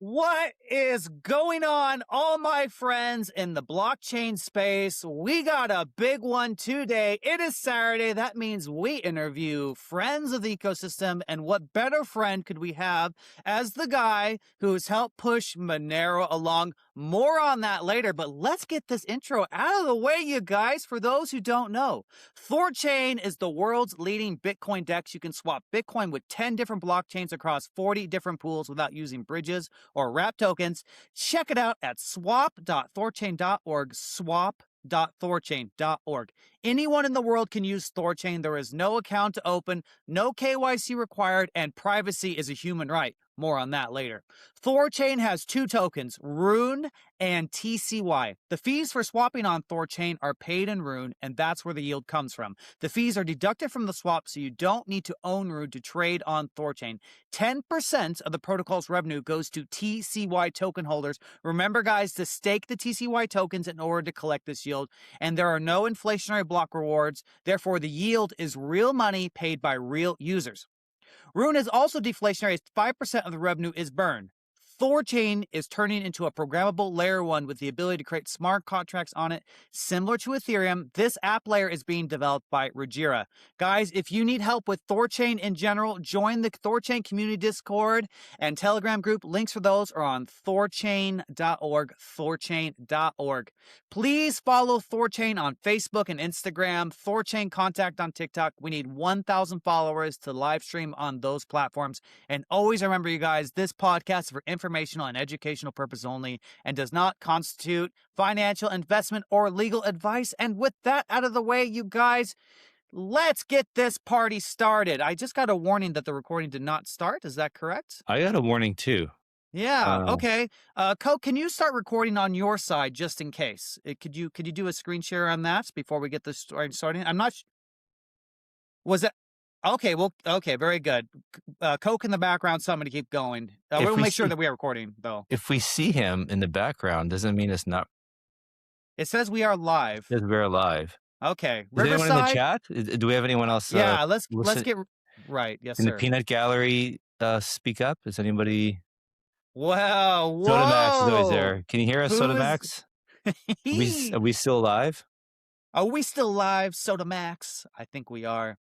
What is going on, all my friends in the blockchain space? We got a big one today. It is Saturday. That means we interview friends of the ecosystem. And what better friend could we have as the guy who's helped push Monero along? More on that later, but let's get this intro out of the way, you guys. For those who don't know, THORChain is the world's leading Bitcoin DEX. You can swap Bitcoin with 10 different blockchains across 40 different pools without using bridges or wrap tokens. Check it out at swap.thorchain.org, swap.thorchain.org. Anyone in the world can use THORChain. There is no account to open, no KYC required, and privacy is a human right. More on that later. THORChain has two tokens, Rune and TCY. The fees for swapping on THORChain are paid in Rune, and that's where the yield comes from. The fees are deducted from the swap, so you don't need to own Rune to trade on THORChain. 10% of the protocol's revenue goes to TCY token holders. Remember, guys, to stake the TCY tokens in order to collect this yield, and there are no inflationary block rewards. Therefore, the yield is real money paid by real users. Rune is also deflationary as 5% of the revenue is burned. THORChain is turning into a programmable layer 1 with the ability to create smart contracts on it. Similar to Ethereum, this app layer is being developed by Regira. Guys, if you need help with THORChain in general, join the THORChain community Discord and Telegram group. Links for those are on thorchain.org, thorchain.org. Please follow THORChain on Facebook and Instagram, THORChain Contact on TikTok. We need 1,000 followers to live stream on those platforms. And always remember, you guys, this podcast is for informational and educational purpose only and does not constitute financial, investment, or legal advice. And with that out of the way, you guys, let's get this party started. I just got a warning that the recording did not start. Is that correct? I got a warning too. Yeah. Okay. Coke, can you start recording on your side just in case? Could you do a screen share on that before we get this starting? I'm not. Was it? Okay, well, okay, very good. Coke in the background, somebody keep going. We'll make sure that we are recording, though. If we see him in the background, doesn't mean it's not. It says we are live. It says we're live. Okay. Is anyone in the chat? Do we have anyone else? Yeah, let's get right. Yes, in sir. the Peanut Gallery, speak up. Is anybody? Wow. Whoa. Soda Max is always there. Can you hear us, Soda Max? Are we still live? Are we still live, Soda Max? I think we are.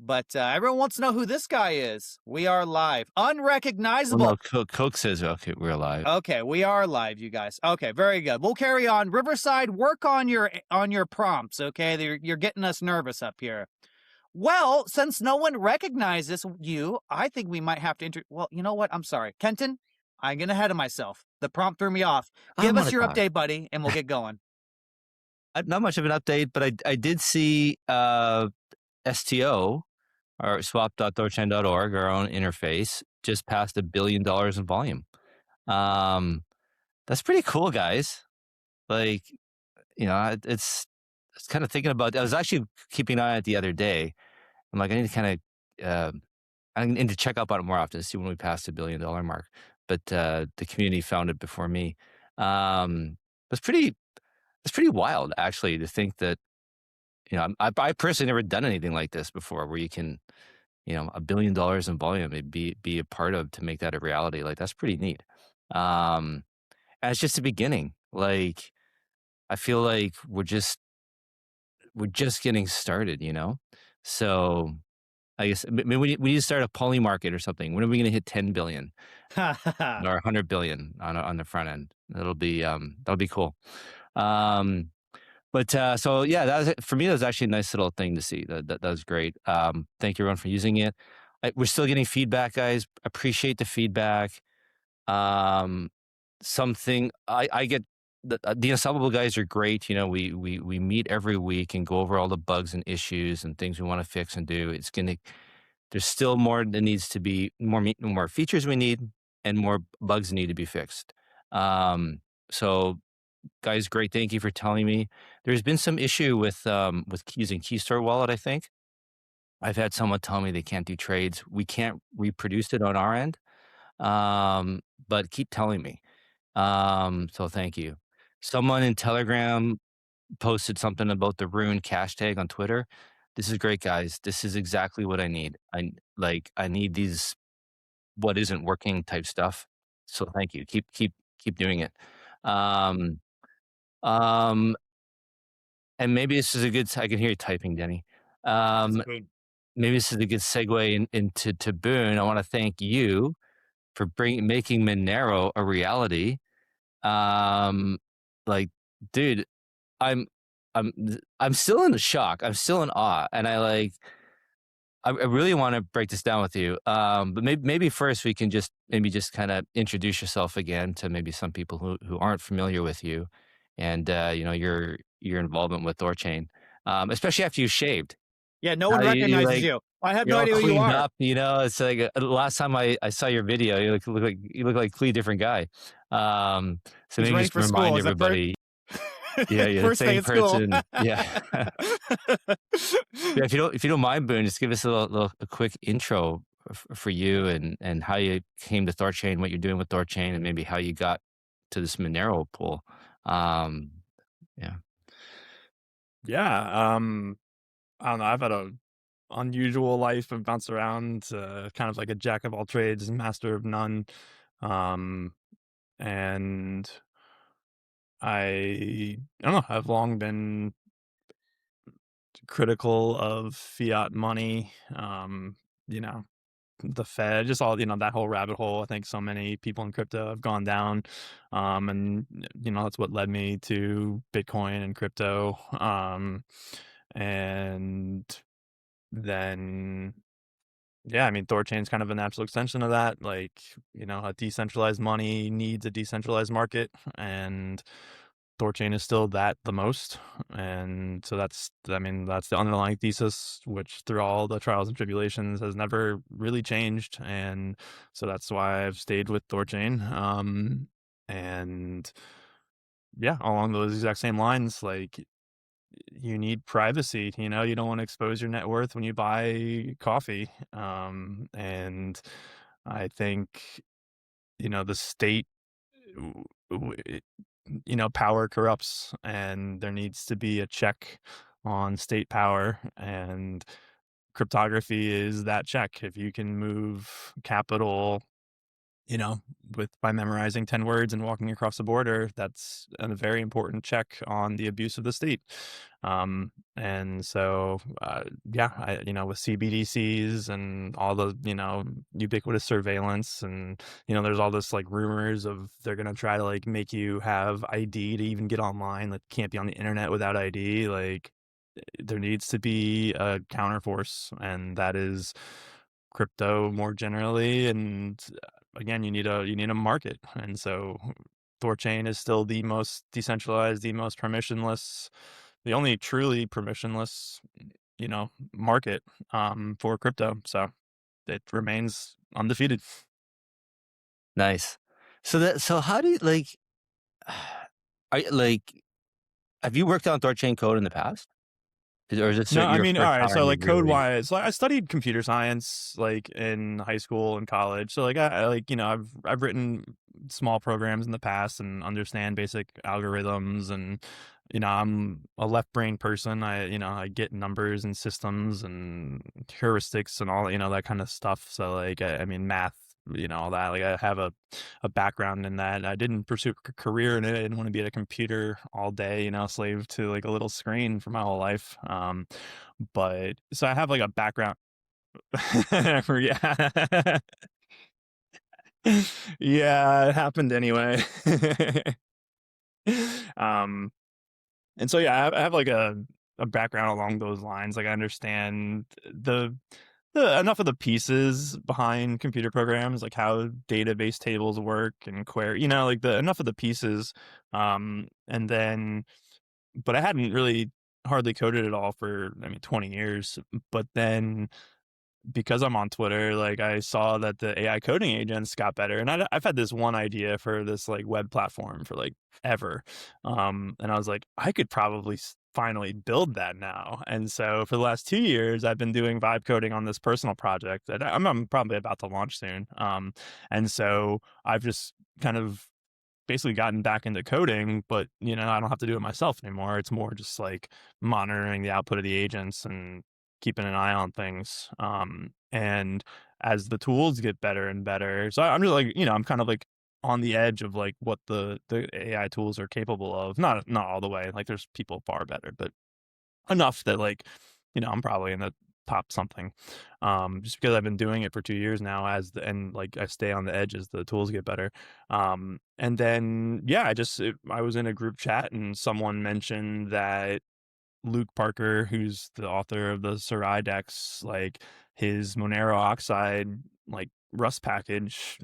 But everyone wants to know who this guy is. We are live. Unrecognizable. Well, no, Coke says, okay, we're live. Okay, we are live, you guys. Okay, very good. We'll carry on. Riverside, work on your prompts, okay? You're getting us nervous up here. Well, since no one recognizes you, I think we might have to well, you know what? I'm sorry. Kenton, I'm getting ahead of myself. The prompt threw me off. Give us your update, buddy, and we'll get going. Not much of an update, but I did see STO, or swap.thorchain.org, our own interface, just passed $1 billion in volume. That's pretty cool, guys. Like, you know, it's kind of thinking about. I was actually keeping an eye on it the other day. I'm like, I need to kind of, I need to check up on it more often to see when we pass the $1 billion mark. But the community found it before me. It's pretty wild, actually, to think that. You know, I personally never done anything like this before, where you can, you know, $1 billion in volume be a part of to make that a reality. Like, that's pretty neat. And it's just the beginning. Like, I feel like we're just getting started, you know. So I guess maybe we need to start a poly market or something. When are we going to hit 10 billion or 100 billion on the front end? That'll be cool. But so yeah, that was, for me, that was actually a nice little thing to see. That was great. Thank you everyone for using it. We're still getting feedback, guys. Appreciate the feedback. Something I get. The Unstoppable guys are great. You know, we meet every week and go over all the bugs and issues and things we want to fix and do. There's still more that needs to be more features we need and more bugs that need to be fixed. So. Guys, great. Thank you for telling me. There's been some issue with using Keystore Wallet, I think. I've had someone tell me they can't do trades. We can't reproduce it on our end, but keep telling me. So thank you. Someone in Telegram posted something about the Rune cash tag on Twitter. This is great, guys. This is exactly what I need. I need these what isn't working type stuff. So thank you. Keep doing it. Um, um, and maybe this is a good. I can hear you typing, Denny. Um, maybe this is a good segue into to Boone. I want to thank you for making Monero a reality. Um, like, dude, I'm I'm I'm still in shock. I'm still in awe, and I really want to break this down with you. But maybe first we can just kind of introduce yourself again to maybe some people who aren't familiar with you, and your involvement with THORChain, especially after you shaved. Yeah, no How one you recognizes like you. I have you're no all idea who you cleaned are. up. It's like the last time I saw your video, you look like a completely different guy. Um, so He's maybe ready just for school. remind Is that first? everybody. Yeah, you're the First day same at school. person. Yeah. Yeah, if you don't mind, Boone, just give us a quick intro for you and how you came to THORChain, what you're doing with THORChain, and maybe how you got to this Monero pool. Um, yeah, Yeah, I don't know. I've had a unusual life. I've bounced around, kind of like a jack of all trades, master of none. Um, and I don't know. I've long been critical of fiat money. You know, the Fed, just all that whole rabbit hole. I think so many people in crypto have gone down, and that's what led me to Bitcoin and crypto. And then yeah, I mean, THORChain's kind of a natural extension of that. Like, a decentralized money needs a decentralized market, and THORChain is still that the most. And so I mean, that's the underlying thesis, which through all the trials and tribulations has never really changed. And so that's why I've stayed with THORChain. And yeah, along those exact same lines, like you need privacy. You don't want to expose your net worth when you buy coffee. And I think the state, w- w- power corrupts, and there needs to be a check on state power, and cryptography is that check. If you can move capital, you know, by memorizing 10 words and walking across the border, that's a very important check on the abuse of the state. And so, yeah, with CBDCs and all the, ubiquitous surveillance, and, there's all this like rumors of they're going to try to like make you have ID to even get online, like can't be on the internet without ID. Like there needs to be a counterforce, and that is crypto more generally. And again, you need a market. And so THORChain is still the most decentralized, the most permissionless, the only truly permissionless, market for crypto. So it remains undefeated. nice. So how do you are you, have you worked on THORChain code in the past? Or is this No, I your mean, all first right. So time like you've code really? wise, like I studied computer science like in high school and college. So like I like, I've written small programs in the past and understand basic algorithms. And I'm a left brain person. I get numbers and systems and heuristics and all, that kind of stuff. So like I mean math, all that. Like I have a background in that. I didn't pursue a career in it. I didn't want to be at a computer all day, slave to like a little screen for my whole life. But so I have like a background. Yeah. Yeah, it happened anyway. um and so yeah, I have like a background along those lines. Like I understand enough of the pieces behind computer programs, like how database tables work and query, like the enough of the pieces. And then, but I hadn't really hardly coded at all for, I mean, 20 years. But then because I'm on Twitter, like I saw that the AI coding agents got better, and I've had this one idea for this like web platform for like ever, and I was like, I could probably finally build that now. And so for the last 2 years, I've been doing vibe coding on this personal project that I'm probably about to launch soon. And so I've just kind of basically gotten back into coding, but I don't have to do it myself anymore. It's more just like monitoring the output of the agents and keeping an eye on things. And as the tools get better and better, so I'm just like, I'm kind of like on the edge of like what the AI tools are capable of. Not all the way. Like there's people far better, but enough that like, I'm probably in the top something. Just because I've been doing it for 2 years now and like I stay on the edge as the tools get better. And then yeah, I was in a group chat and someone mentioned that Luke Parker, who's the author of the Sarai decks, like his Monero oxide like Rust package,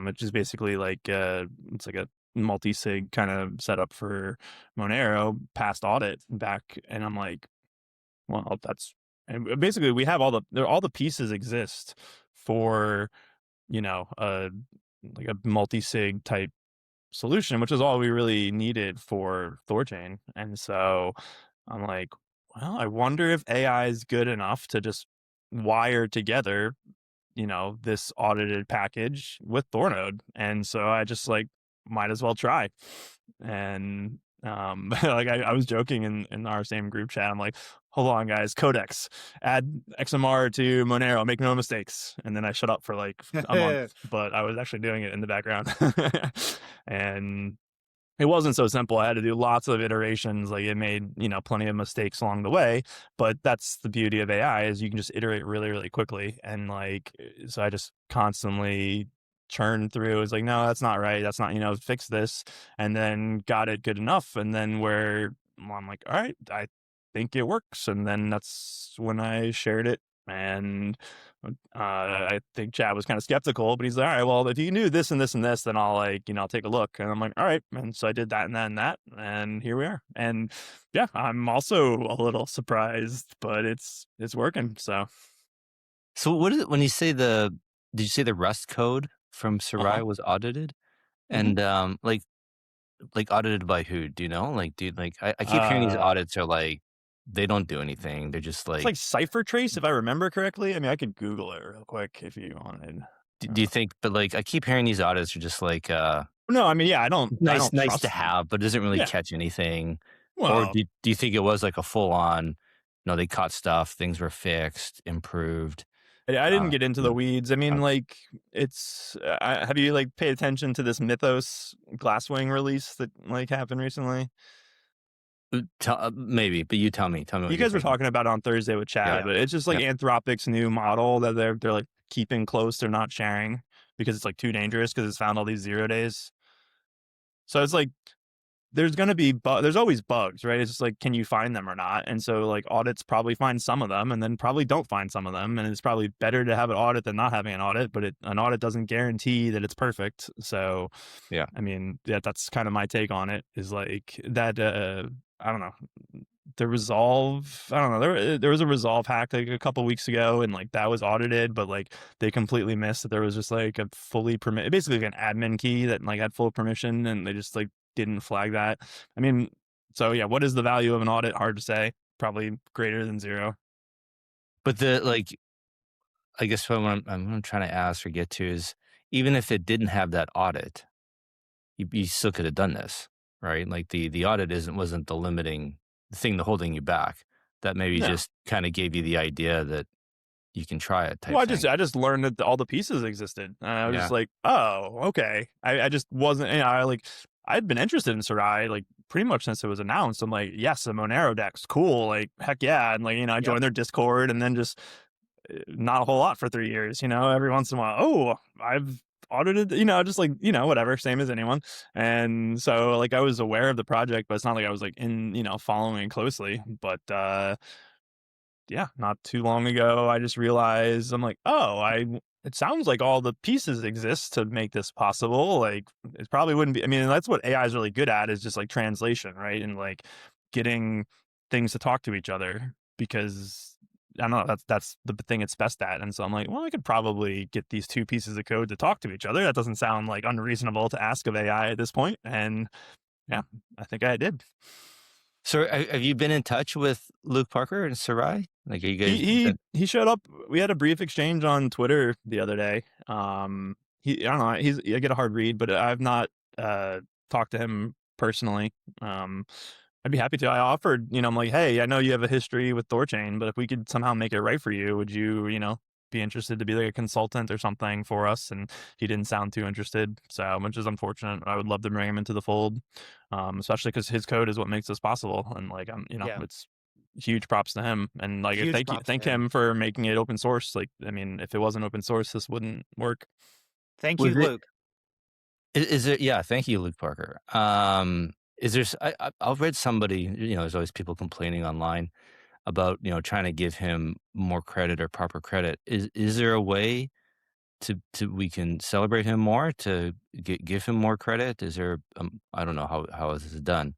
which is basically like it's like a multi-sig kind of setup for Monero, passed audit back, and I'm like, well, and basically we have all the pieces exist for a like a multi-sig type solution, which is all we really needed for THORChain. And so I'm like, well, I wonder if AI is good enough to just wire together, this audited package with Thornode. And so I just like might as well try. And like I was joking in our same group chat. I'm like, hold on, guys, Codex, add XMR to Monero, make no mistakes. And then I shut up for like a month, but I was actually doing it in the background. And it wasn't so simple. I had to do lots of iterations. Like it made, plenty of mistakes along the way, but that's the beauty of AI is you can just iterate really, really quickly. And like, so I just constantly churned through. It's like, no, that's not right. That's not, fix this. And then got it good enough. And then I'm like, all right, I think it works. And then that's when I shared it. And I think Chad was kind of skeptical, but he's like, all right, well, if you can do this and this and this, then I'll like, I'll take a look. And I'm like, all right. And so I did that and that and that, and here we are. And yeah, I'm also a little surprised, but it's working. So, what is it when you say did you say the Rust code from Sarai was audited? Mhm. And like audited by who? Do you know? Like, dude, like I keep hearing these uh, audits are like they don't do anything. They're just it's like, like Cipher Trace, if I remember correctly. I mean, I could Google it real quick if you wanted. do you think? But like I keep hearing these audits are just like No, I mean, yeah, I don't nice to trust them. have, but it doesn't really Yeah. catch anything. Or Well, do you think it was like a full on? No, they caught stuff. Things were fixed, improved. I didn't Uh, get into the mm, weeds. I mean, uh, like, have you like paid attention to this Mythos Glasswing release that like happened recently? maybe, but you tell me. Tell me what You you're guys were thinking. talking about it on Thursday with Yeah. Chad, but it's just like Yep. Anthropic's new model that they're like keeping close. They're not sharing because it's like too dangerous because it's found all these 0 days. So it's like there's always bugs, right? It's just like, can you find them or not? And so like audits probably find some of them and then probably don't find some of them. And it's probably better to have an audit than not having an audit, but an audit doesn't guarantee that it's perfect. So, Yeah. I mean, yeah, that's kind of my take on it is like that, I don't know. The resolve, I don't know. There was a resolve hack like a couple weeks ago, and like that was audited, but like they completely missed that there was just like a fully basically like an admin key that like had full permission, and they just like didn't flag that. I mean, so yeah, what is the value of an audit? Hard to say. Probably greater than 0. But I guess what I'm trying to ask or get to is even if it didn't have that audit, you still could have done this, right? Like the audit wasn't the limiting thing, the holding you back. That maybe No. just kind of gave you the idea that you can try it Well, type thing. I just learned that all the pieces existed, and I was just Yeah. like, oh, okay. I just wasn't. I'd been interested in Sarai like pretty much since it was announced. I'm like, yes, a Monero deck's cool. Like, heck yeah, and like I Yep. joined their Discord, and then just not a whole lot for 3 years. Every once in a while, oh, I've audited. Just like whatever, same as anyone. And so like I was aware of the project, but it's not like I was like in following closely. But yeah, not too long ago, I just realized I'm like, oh, it sounds like all the pieces exist to make this possible. Like it probably wouldn't be. I mean, that's what AI is really good at is just like translation, right? And like getting things to talk to each other because I don't know, that's the thing it's best at. And so I'm like, well, I could probably get these two pieces of code to talk to each other. That doesn't sound like unreasonable to ask of AI at this point. And yeah, I think I did. So have you been in touch with Luke Parker and Sarai? Like, are you He guys? he showed up. We had a brief exchange on Twitter the other day. I don't know. I get a hard read, but I've not talked to him personally. Um, I'd be happy to. I offered, I'm like, hey, I know you have a history with THORChain, but if we could somehow make it right for you, would you, be interested to be like a consultant or something for us, and he didn't sound too interested. So, which is unfortunate. I would love to bring him into the fold, especially because his code is what makes this possible. And like, Yeah. it's huge props to him. And like, Huge thank you, props to thank him. him for making it open source. Like, I mean, if it wasn't open source, this wouldn't work. Thank Was you, it? Luke. Is it? Yeah. Thank you, Luke Parker. Is there? I've read somebody. There's always people complaining online about trying to give him more credit or proper credit. Is there a way to we can celebrate him more, to give him more credit? Is there? I don't know how this is done.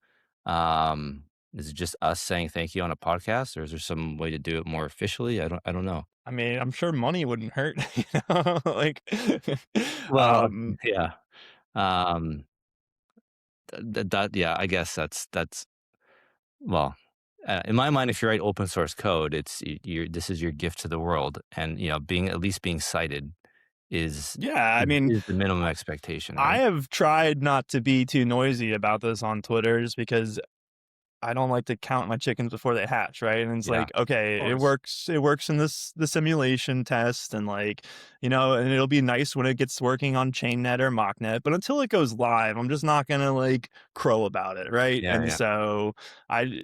Is it just us saying thank you on a podcast, or is there some way to do it more officially? I don't know. I mean, I'm sure money wouldn't hurt, like, Well, yeah. Um, yeah. I guess that's well. In my mind, if you write open source code, it's this is your gift to the world, and being at least being cited is yeah, I is, mean, is the minimum expectation, I right? have tried not to be too noisy about this on Twitter just because I don't like to count my chickens before they hatch, right? And it's Yeah. like, okay, Of course. it works in the simulation test, and like, and it'll be nice when it gets working on ChainNet or MockNet, but until it goes live, I'm just not gonna like crow about it, right? Yeah, And yeah. so I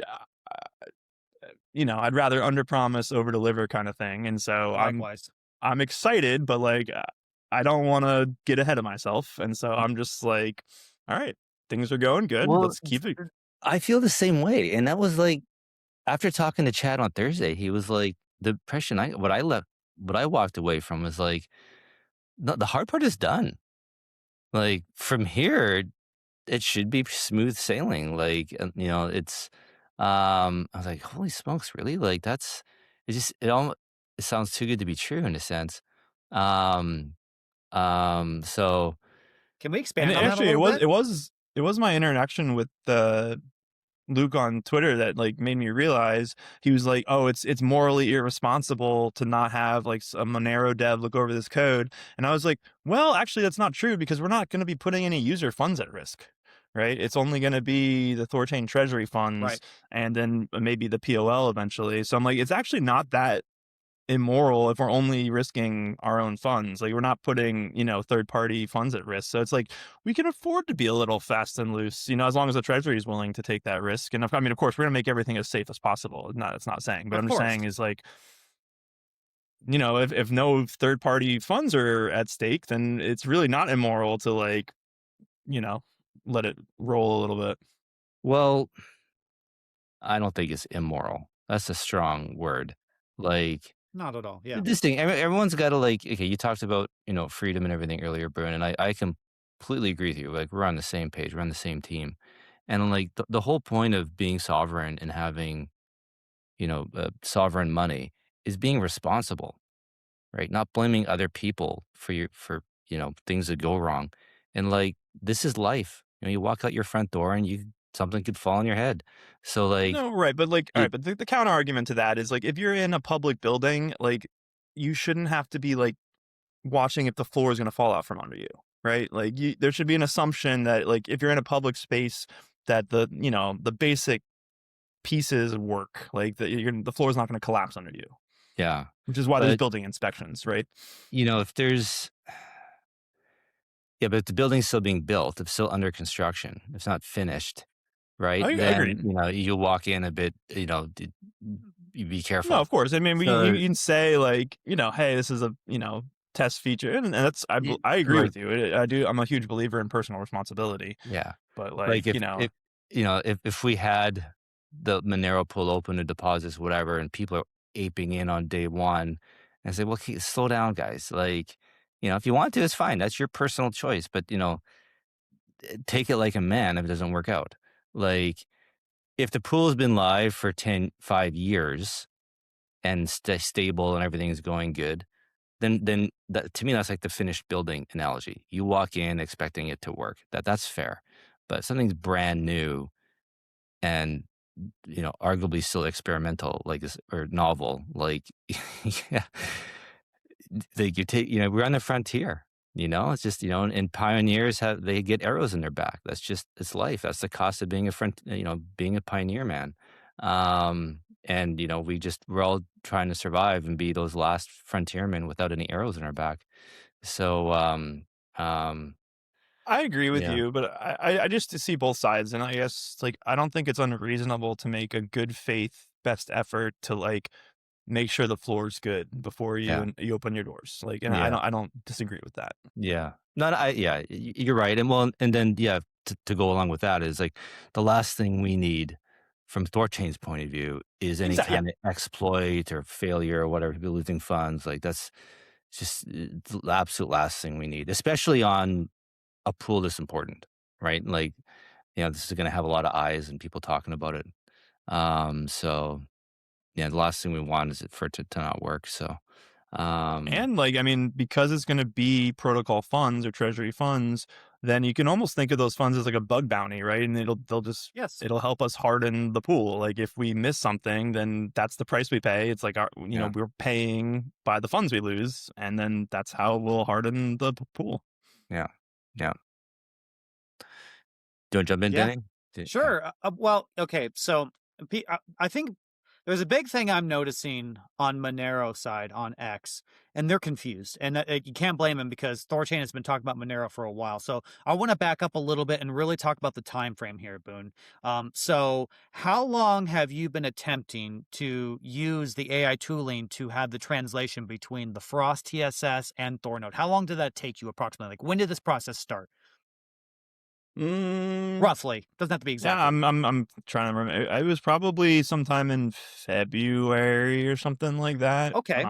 I'd rather underpromise, overdeliver kind of thing. And so Likewise. I'm excited, but like I don't want to get ahead of myself. And so I'm just like, all right, things are going good. Well, Let's keep it. I feel the same way, and that was like after talking to Chad on Thursday, he was like the impression what I walked away from was like, no, the hard part is done. Like from here, it should be smooth sailing. Like it's I was like, holy smokes, really? Like it sounds too good to be true in a sense. Um so Can we And expand on that a actually, little bit? it was my interaction with Luke on Twitter that like made me realize. He was like, "Oh, it's morally irresponsible to not have like a Monero dev look over this code." And I was like, "Well, actually, that's not true because we're not going to be putting any user funds at risk, right? It's only going to be the THORChain treasury funds Right. and then maybe the POL eventually." So I'm like, it's actually not that immoral if we're only risking our own funds. Like we're not putting, third party funds at risk. So it's like we can afford to be a little fast and loose, as long as the treasury is willing to take that risk. And I mean, of course, we're gonna make everything as safe as possible. It's not saying, but Of I'm just course. saying is like, if no third party funds are at stake, then it's really not immoral to like, you know, let it roll a little bit. well, I don't think it's immoral. That's a strong word. Like Not at all. Yeah. this thing, everyone's got to like. Okay, you talked about freedom and everything earlier, Bruin, and I completely agree with you. Like we're on the same page, we're on the same team, and like the whole point of being sovereign and having sovereign money is being responsible, right? Not blaming other people for things that go wrong, and like this is life. You walk out your front door and something could fall on your head. So like No, right, but like, all it, right, but the counter argument to that is like, if you're in a public building, like, you shouldn't have to be like watching if the floor is going to fall out from under you, right? Like, there should be an assumption that like if you're in a public space, that the basic pieces work, like the floor is not going to collapse under you, yeah, which is why there's but building inspections, right? if there's yeah, but if the building's still being built, if it's still under construction, if it's not finished, right? Then, Agreed. you walk in a bit, you be No, careful. of course. I mean, So, you can say like, hey, this is a test feature, and that's I agree like, with you. I do. I'm a huge believer in personal responsibility, yeah, but like like, if we had the Monero pool open to deposits, whatever, and people are aping in on day one, and say, well, slow down, guys. Like, if you want to, it's fine. That's your personal choice. But take it like a man if it doesn't work out. Like, if the pool has been live for 5 years and stable and everything is going good, then that, to me, that's like the finished building analogy. You walk in expecting it to work. That's fair. But if something's brand new and arguably still experimental, like or novel, like yeah, like we're on the frontier. It's just and pioneers they get arrows in their back. That's just it's life. That's the cost of being being a pioneer, man. and we're all trying to survive and be those last frontiermen without any arrows in our back. So, um, I agree with yeah, you, but I just see both sides, and I guess, like, I don't think it's unreasonable to make a good faith best effort to, like, make sure the floor's good before yeah, you open your doors, like, and yeah, I don't disagree with that. yeah. No, no, yeah, you're right. And well, and then yeah, to go along with that is like the last thing we need from THORChain's point of view is any Yeah. kind of exploit or failure or whatever, people losing funds. Like that's just the absolute last thing we need, especially on a pool this important, right? Like, this is going to have a lot of eyes and people talking about it. So yeah, the last thing we want is for it to not work. So, um, And, like, I mean, because it's gonna be protocol funds or treasury funds, then you can almost think of those funds as like a bug bounty, right? And Yes. it'll help us harden the pool. Like, if we miss something, then that's the price we pay. It's like yeah, we're paying by the funds we lose, and then that's how we'll harden the pool. yeah, yeah. Do you want to jump in, Yeah. Denny? Yeah, Sure. Well, okay. So I think there's a big thing I'm noticing on Monero side on X, and they're confused. And you can't blame them because THORChain has been talking about Monero for a while. So I want to back up a little bit and really talk about the time frame here, Boone. So how long have you been attempting to use the AI tooling to have the translation between the Frost TSS and Thornode? How long did that take you approximately? Like when did this process start? Mm, Roughly. Doesn't have to be yeah, exactly. I'm trying to remember. It was probably sometime in February or something like that. Okay.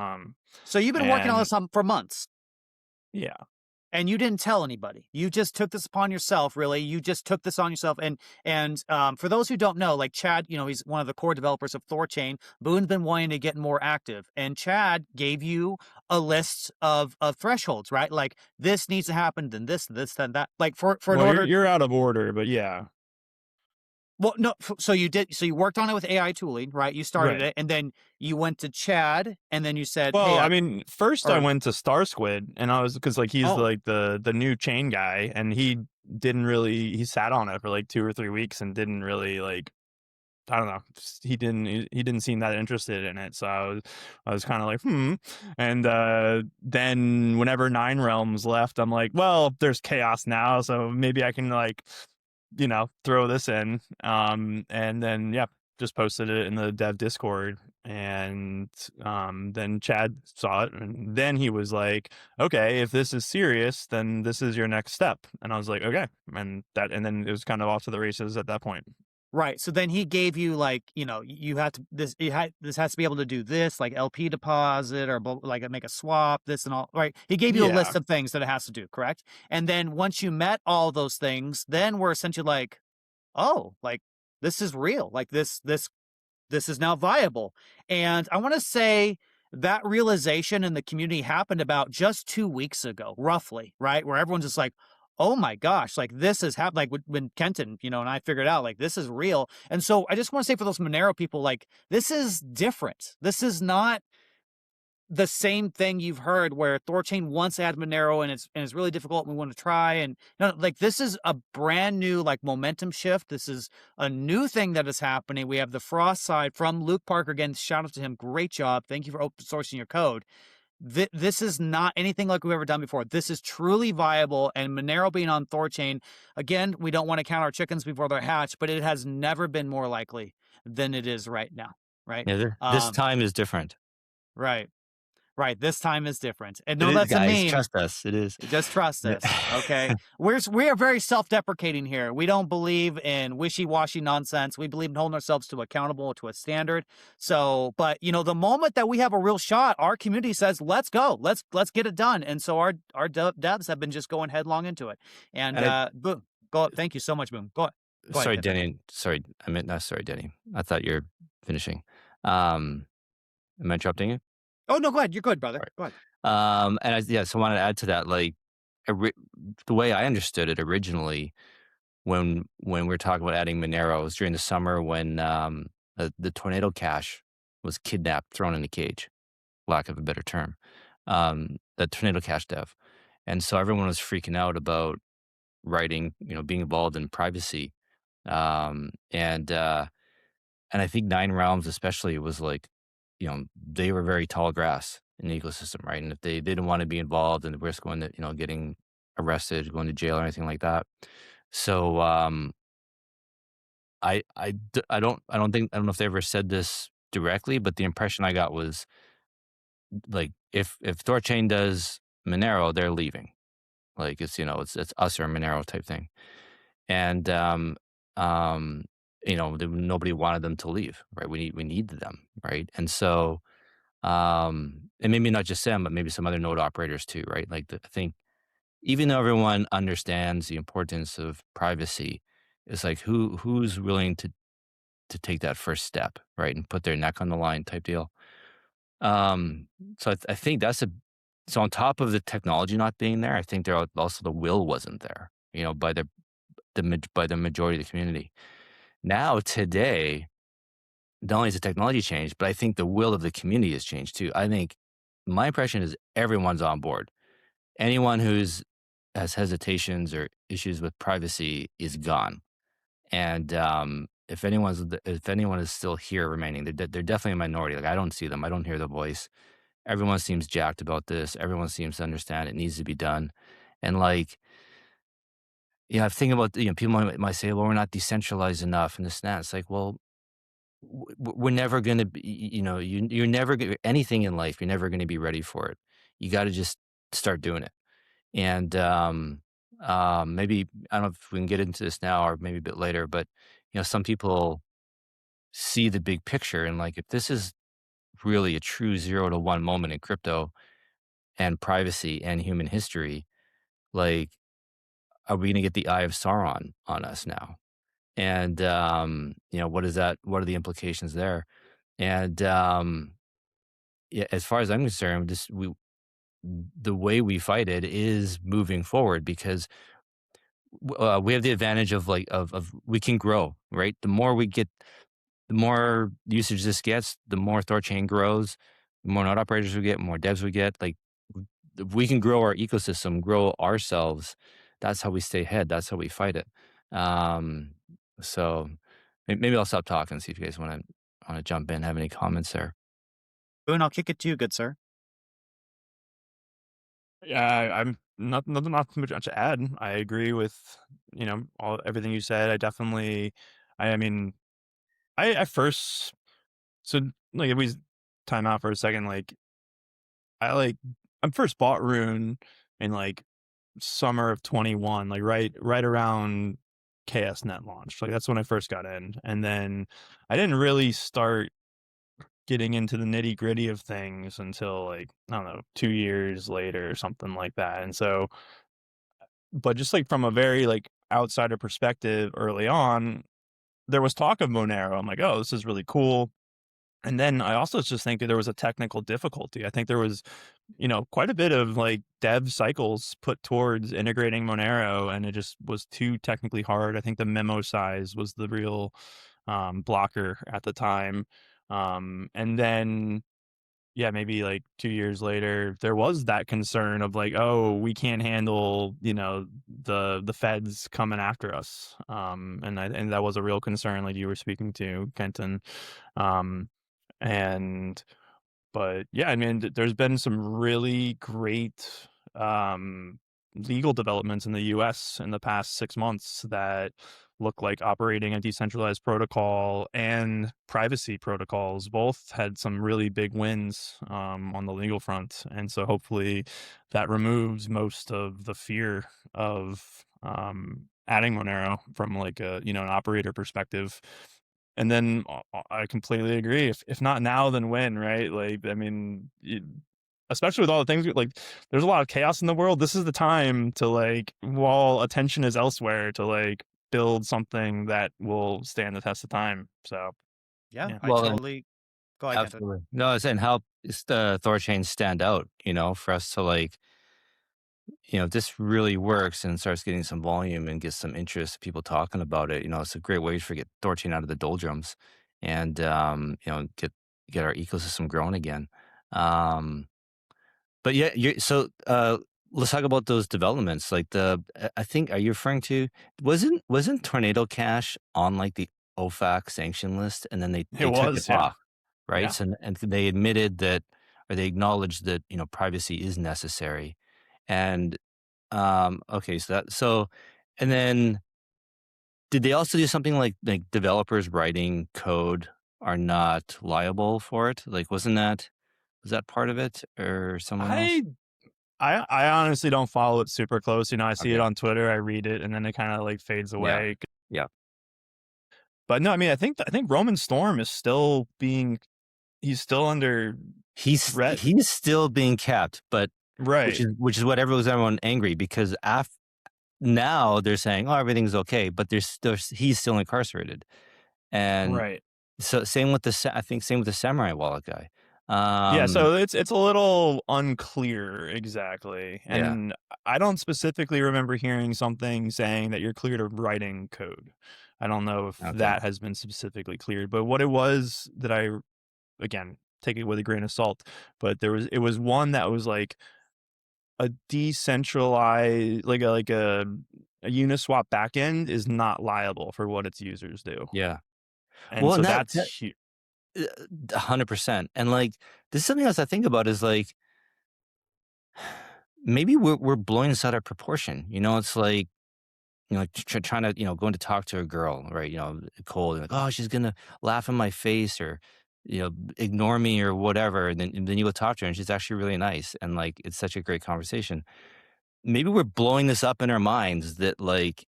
So you've been working on And this for months yeah. and you didn't tell anybody. You just took this upon yourself, really. You just took this on yourself. And for those who don't know, like Chad, he's one of the core developers of THORChain. Boone's been wanting to get more active. And Chad gave you a list of thresholds, right? Like this needs to happen, then this, then that. Like for an Well, order. you're out of order, but yeah. Well, no, so you did. So you worked on it with AI tooling, right? You started Right. it, and then you went to Chad, and then you said, "Hey, Well, I mean, first I or went to Star Squid, and I was because like he's oh, like the new chain guy, and he sat on it for like 2 or 3 weeks and didn't really like I don't know, he didn't seem that interested in it. So I was kind of like and then whenever Nine Realms left, I'm like, well, there's chaos now, so maybe I can like throw this in. And then, yeah, just posted it in the dev Discord. And then Chad saw it. And then he was like, okay, if this is serious, then this is your next step. And I was like, okay. And then it was kind of off to the races at that point. right. So then he gave you like, you have to this has to be able to do this, like LP deposit or like make a swap, this and all. Right. He gave you a Yeah. list of things that it has to do, correct? And then once you met all those things, then we're essentially like, oh, like this is real. Like this is now viable. And I want to say that realization in the community happened about just 2 weeks ago, roughly, right? Where everyone's just like, oh my gosh, like this is happening. Like when Kenton, and I figured out like this is real. And so I just want to say for those Monero people, like this is different. This is not the same thing you've heard where THORChain wants to add Monero and it's really difficult and we want to try. And no, like this is a brand new like momentum shift. This is a new thing that is happening. We have the Frost side from Luke Parker. Again, shout out to him. Great job. Thank you for open sourcing your code. This is not anything like we've ever done before. This is truly viable. And Monero being on THORChain, again, we don't want to count our chickens before they're hatched, but it has never been more likely than it is right now. Right. yeah. This time is different. Right. Right. This time is different. And It no, is, that's a guys. meme. Trust us. It is. Just trust us. Okay. We are very self-deprecating here. We don't believe in wishy-washy nonsense. We believe in holding ourselves to accountable to a standard. So, but the moment that we have a real shot, our community says, let's go. Let's get it done. And so our devs have been just going headlong into it. And And boom. Go. Thank you so much, Boom. Go ahead, sorry, Kenton. Denny. Sorry, I meant not sorry, Denny. I thought you're finishing. Am I interrupting you? Oh no, go ahead. You're good, brother. Go ahead. And so I wanted to add to that, like, the way I understood it originally, when we were talking about adding Monero, it was during the summer when the tornado cache was kidnapped, thrown in a cage, lack of a better term, the tornado cache dev, and so everyone was freaking out about writing, being involved in privacy, and and I think Nine Realms especially was like, they were very tall grass in the ecosystem, right? And if they didn't want to be involved and risk going to, getting arrested, going to jail or anything like that. So I don't know if they ever said this directly, but the impression I got was like if THORChain does Monero, they're leaving. Like it's us or Monero type thing. And um nobody wanted them to leave, right? We needed them, right? And so and maybe not just them, but maybe some other node operators too, right? Like I think even though everyone understands the importance of privacy, it's like who's willing to take that first step, right, and put their neck on the line type deal. So I think so on top of the technology not being there, I think also the will wasn't there, by by the majority of the community. Now today, not only has the technology changed, but I think the will of the community has changed too. I think my impression is everyone's on board. Anyone has hesitations or issues with privacy is gone. And if anyone is still here remaining, they're definitely a minority. Like I don't see them, I don't hear the voice. Everyone seems jacked about this. Everyone seems to understand it needs to be done. And like, I think about people might say, "Well, we're not decentralized enough," and this and that. It's like, well, we're never going to be. You're never anything in life. You're never going to be ready for it. You got to just start doing it. And maybe I don't know if we can get into this now or maybe a bit later, but some people see the big picture and like if this is really a true 0 to 1 moment in crypto and privacy and human history, like are we going to get the eye of Sauron on us now? And what is that? What are the implications there? And yeah, as far as I'm concerned, the way we fight it is moving forward because we have the advantage of we can grow, right? The more usage this gets, the more THORChain grows, the more node operators we get, more devs we get. Like if we can grow our ecosystem, grow ourselves, that's how we stay ahead. That's how we fight it. Um, so maybe I'll stop talking and see if you guys want to jump in, have any comments there. Boone, I'll kick it to you, good sir. Yeah, I'm not too much to add. I agree with everything you said. I mean, I first so like if we time out for a second, like I first bought Rune in like summer of 21, like right around KSNet launch. Like that's when I first got in, and then I didn't really start getting into the nitty gritty of things until like I don't know 2 years later or something like that. And so, but just like from a very like outsider perspective, early on, there was talk of Monero. I'm like, oh, this is really cool. And then I also just think that there was a technical difficulty. I think there was, quite a bit of like dev cycles put towards integrating Monero, and it just was too technically hard. I think the memo size was the real blocker at the time. And then, yeah, maybe like 2 years later, there was that concern of like, oh, we can't handle, the feds coming after us. And that was a real concern, like you were speaking to, Kenton. Um, and but yeah, I mean, there's been some really great legal developments in the US in the past 6 months that look like operating a decentralized protocol and privacy protocols both had some really big wins on the legal front. And so hopefully that removes most of the fear of adding Monero from like an operator perspective. And then I completely agree. If not now, then when, right? Like, I mean, especially with all the things like, there's a lot of chaos in the world. This is the time to like, while attention is elsewhere, to like build something that will stand the test of time. So, Yeah, yeah. I Well, totally go ahead, Kenton. absolutely. No, I was saying help the THORChain stand out, for us to like, if this really works and starts getting some volume and gets some interest, people talking about it, it's a great way to get THORChain out of the doldrums and, get our ecosystem growing again. But yeah, let's talk about those developments. Like I think, are you referring to, wasn't Tornado Cash on like the OFAC sanction list, and then It they took it was, yeah. off, right? Yeah. So and they admitted that, or they acknowledged that, privacy is necessary. And okay, and then did they also do something like developers writing code are not liable for it? Like, was that part of it or someone else? I I honestly don't follow it super close, I see it Okay. on Twitter, I read it, and then it kinda, like, fades Yeah. away. Yeah. But no, I mean, I think Roman Storm is still being he's still under threat. He's still being kept, but Right, which is what everyone angry because now they're saying, "Oh, everything's okay," but there's still he's still incarcerated. And right. so same with I think same with the Samurai Wallet guy. Yeah, Um, so it's a little unclear exactly, yeah. and I don't specifically remember hearing something saying that you're cleared of writing code. I don't know if Okay. that has been specifically cleared, but what it was that again, take it with a grain of salt, but it was one that was like a decentralized a Uniswap backend is not liable for what its users do. Yeah. And Well, so and that's hu 100%. And like this is something else I think about is like maybe we're blowing this out of proportion. It's like like trying to going to talk to a girl, right? Cold, and like, oh, she's gonna laugh in my face or ignore me or whatever, and then you go talk to her, and she's actually really nice, and like it's such a great conversation. Maybe we're blowing this up in our minds that like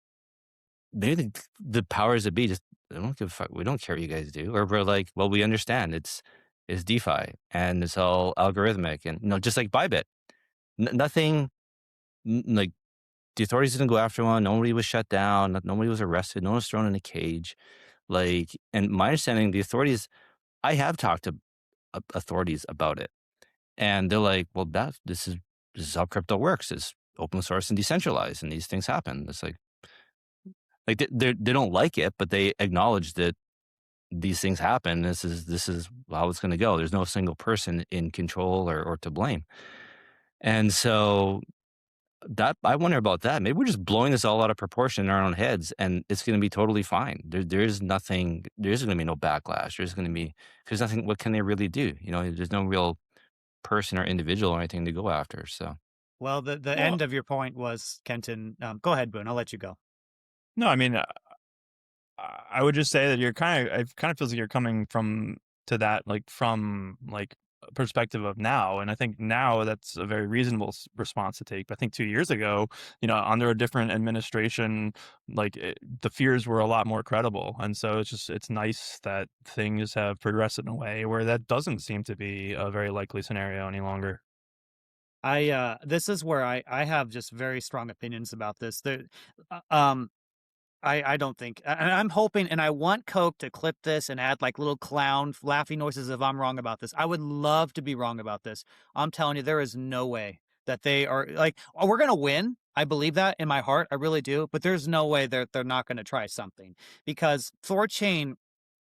maybe the powers that be just they don't give a fuck. We don't care what you guys do, or we're like, well, we understand it's DeFi and it's all algorithmic, and just like Bybit, nothing like the authorities didn't go after one. Nobody was shut down. Nobody was arrested. No one was thrown in a cage. Like, and my understanding, the authorities, I have talked to authorities about it, and they're like, "Well, this is how crypto works. It's open source and decentralized, and these things happen." It's like they don't like it, but they acknowledge that these things happen. This is how it's going to go. There's no single person in control or to blame, and so that I wonder about that. Maybe we're just blowing this all out of proportion in our own heads, and it's going to be totally fine. There's nothing. There's going to be no backlash. There's going to be because nothing. What can they really do? There's no real person or individual or anything to go after. So Well, the well, end of your point was, Kenton. Go ahead, Boone. I'll let you go. no, I mean, I would just say that it kind of feels like you're coming from to that from a perspective of now, and I think now that's a very reasonable response to take. But I think 2 years ago, under a different administration, the fears were a lot more credible, and so it's nice that things have progressed in a way where that doesn't seem to be a very likely scenario any longer. This is where I have just very strong opinions about this. Uh, um I don't think, and I'm hoping, and I want Coke to clip this and add like little clown laughing noises if I'm wrong about this. I would love to be wrong about this. I'm telling you, there is no way that they are like, oh, we're gonna win. I believe that in my heart, I really do. But there's no way they're not going to try something because THORChain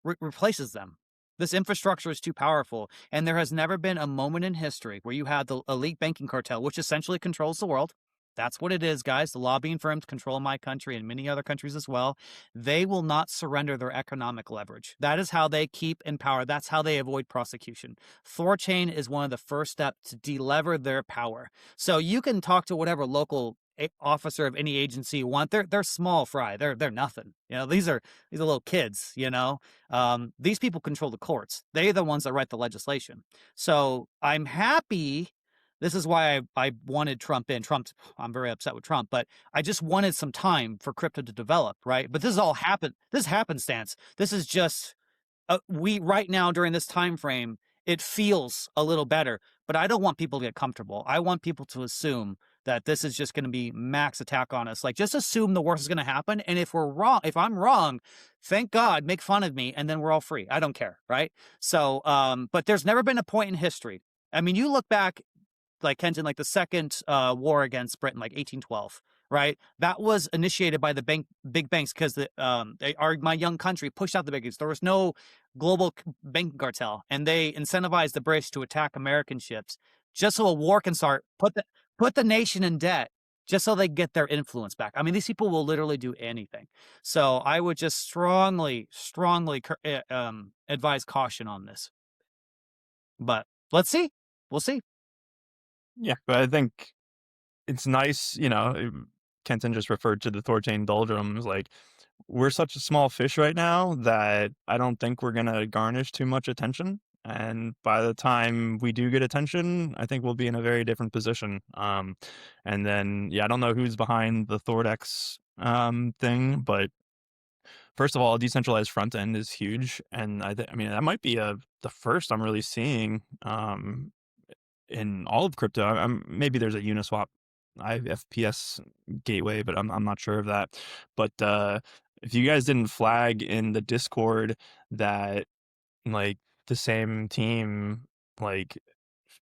replaces them. This infrastructure is too powerful, and there has never been a moment in history where you had the elite banking cartel, which essentially controls the world. That's what it is, guys. The lobbying firms control my country and many other countries as well. They will not surrender their economic leverage. That is how they keep in power. That's how they avoid prosecution. THORChain is one of the first steps to delever their power. So you can talk to whatever local officer of any agency you want. They're small fry. They're nothing. These are little kids. These people control the courts. They're the ones that write the legislation. So I'm happy. This is why I wanted Trump in. I'm very upset with Trump, but I just wanted some time for crypto to develop, right? But this is all this is happenstance. This is just we right now during this time frame, it feels a little better, but I don't want people to get comfortable. I want people to assume that this is just going to be max attack on us. Like, just assume the worst is going to happen, and if we're wrong, if I'm wrong, thank God, make fun of me, and then we're all free. I don't care, right? So, but there's never been a point in history. I mean, you look back, like Kenton, like the second war against Britain, like 1812, right? That was initiated by the big banks because my young country pushed out the big banks. There was no global banking cartel, and they incentivized the British to attack American ships just so a war can start. Put the nation in debt. just so they get their influence back. I mean, these people will literally do anything. So I would just strongly advise caution on this. But let's see. We'll see. Yeah, but I think it's nice, Kenton just referred to the THORChain doldrums. Like, we're such a small fish right now that I don't think we're gonna garnish too much attention. And by the time we do get attention, I think we'll be in a very different position. And then, yeah, I don't know who's behind the THORDEX thing, but first of all, a decentralized front end is huge, and I mean that might be the first I'm really seeing in all of crypto. Maybe there's a Uniswap IFPS gateway, but I'm not sure of that. But if you guys didn't flag in the Discord that like the same team like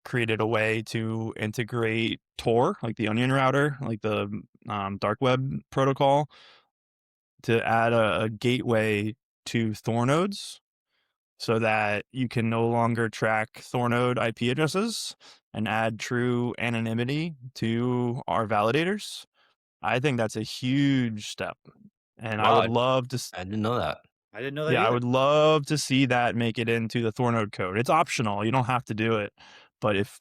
created a way to integrate Tor, like the onion router, like the dark web protocol, to add a gateway to Thor nodes so that you can no longer track Thor node IP addresses and add true anonymity to our validators. I think that's a huge step. And I would Wow, love to I didn't know that. I didn't know that yeah, I either. would love to see that make it into the Thor node code. It's optional. You don't have to do it. But if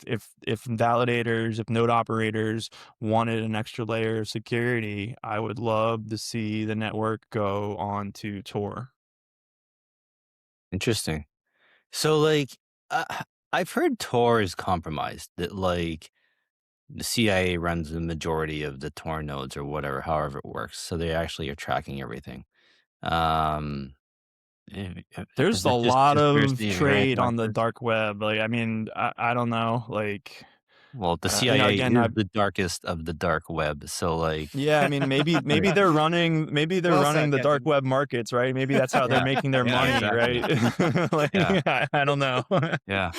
validators, if node operators wanted an extra layer of security, I would love to see the network go on to Tor. Interesting. So, like, uh, I've heard Tor is compromised. That like the CIA runs the majority of the Tor nodes or whatever, however it works. So they actually are tracking everything. Um, is There's a that just lot of conspiracy? Have you heard anything trade like on the this? dark web. Like, I mean, I don't know. Like, Well, the CIA again, is the darkest of the dark web. So, like, yeah, I mean, maybe they're running Well the said, dark Kenton. web markets, right? Maybe that's how they're yeah, making their yeah, money, exactly. right? Like, Yeah, I don't know. yeah,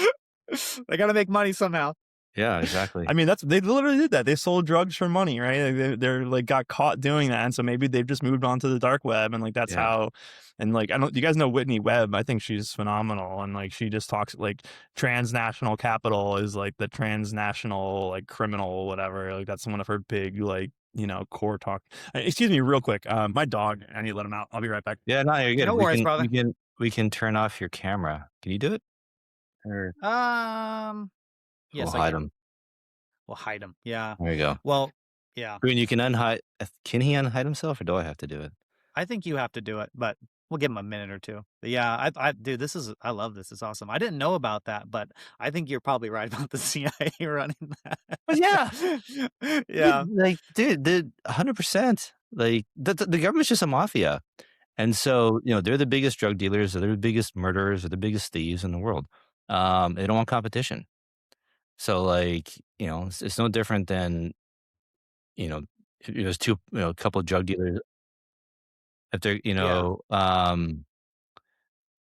They got to make money somehow. yeah, exactly. I mean, they literally did that. They sold drugs for money, right? Like, they're like got caught doing that, and so maybe they've just moved on to the dark web, and like that's Yeah. how. And like, I don't. You guys know Whitney Webb? I think she's phenomenal, and like she just talks like transnational capital is like the transnational like criminal whatever. Like that's one of her big like core talk. Excuse me, real quick. My dog. I need to let him out. I'll be right back. Yeah, no, you're good. No worries, brother. We can turn off your camera. Can you do it? Or Yes, we'll I hide can. him. We'll hide him. Yeah. There you go. Well, yeah. Green, you can unhide. Can he unhide himself, or do I have to do it? I think you have to do it, but we'll give him a minute or two. But yeah, dude, I love this. It's awesome. I didn't know about that, but I think you're probably right about the CIA running that. Well, yeah. Yeah. Dude, the 100%. Like the government's just a mafia, and so they're the biggest drug dealers, they're the biggest murderers, they're the biggest thieves in the world. They don't want competition. So like it's no different than if there's two a couple of drug dealers if they're Yeah.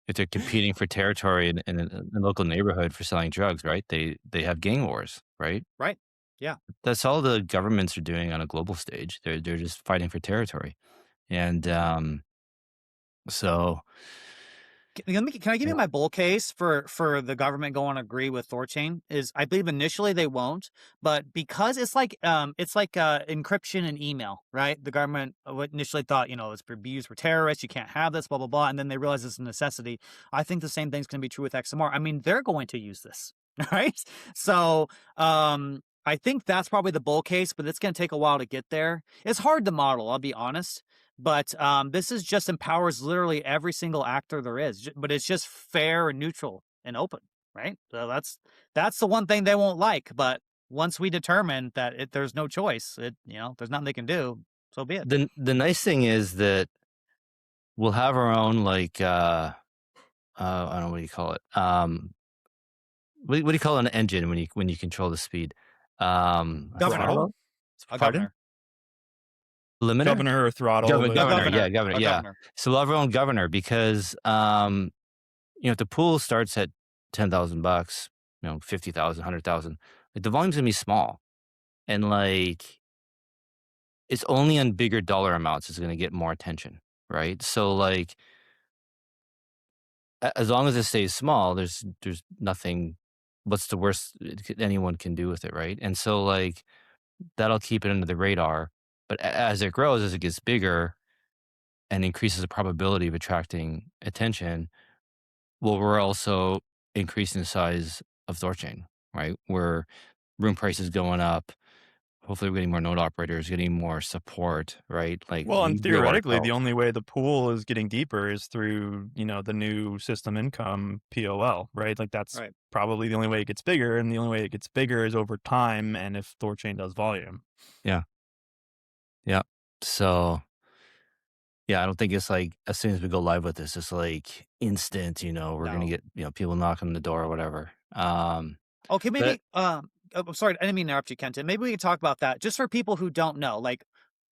if they're competing for territory in a local neighborhood for selling drugs, right? They have gang wars, right? Right. Yeah. That's all the governments are doing on a global stage. They're just fighting for territory, and so Can I give you my bull case for the government going to agree with THORChain? Is I believe initially they won't, but because it's like encryption and email, right? The government initially thought it's be used for terrorists, you can't have this, blah blah blah, and then they realize it's a necessity. I think the same thing's going to be true with XMR. I mean, they're going to use this, right? So I think that's probably the bull case, but it's going to take a while to get there. It's hard to model, I'll be honest. But this is just empowers literally every single actor there is, but it's just fair and neutral and open, right? So that's the one thing they won't like. But once we determine that there's no choice, there's nothing they can do. So be it. the nice thing is that we'll have our own like I don't know what do you call it. What do you call an engine when you control the speed? Governor. Throttle? A Pardon? governor. Limiter? Governor or throttle? Governor, Governor. yeah, governor, A yeah. governor. So we'll have our own governor because if the pool starts at $10,000, 50,000, 100,000, like the volume's gonna be small, and like it's only on bigger dollar amounts is gonna get more attention, right? So like as long as it stays small, there's nothing. What's the worst anyone can do with it, right? And so like that'll keep it under the radar. But as it grows, as it gets bigger and increases the probability of attracting attention, well, we're also increasing the size of THORChain, right? Where room prices going up. Hopefully, we're getting more node operators, getting more support, right? Like Well, and we really want to theoretically, the grow. only way the pool is getting deeper is through, the new system income POL, right? Like that's Right. probably the only way it gets bigger, and the only way it gets bigger is over time and if THORChain does volume. Yeah, yeah. So yeah, I don't think it's like as soon as we go live with this, it's like instant. We're gonna No. get people knocking on the door or whatever. Okay, But maybe. I'm sorry, I didn't mean to interrupt you, Kenton. Maybe we can talk about that just for people who don't know. Like,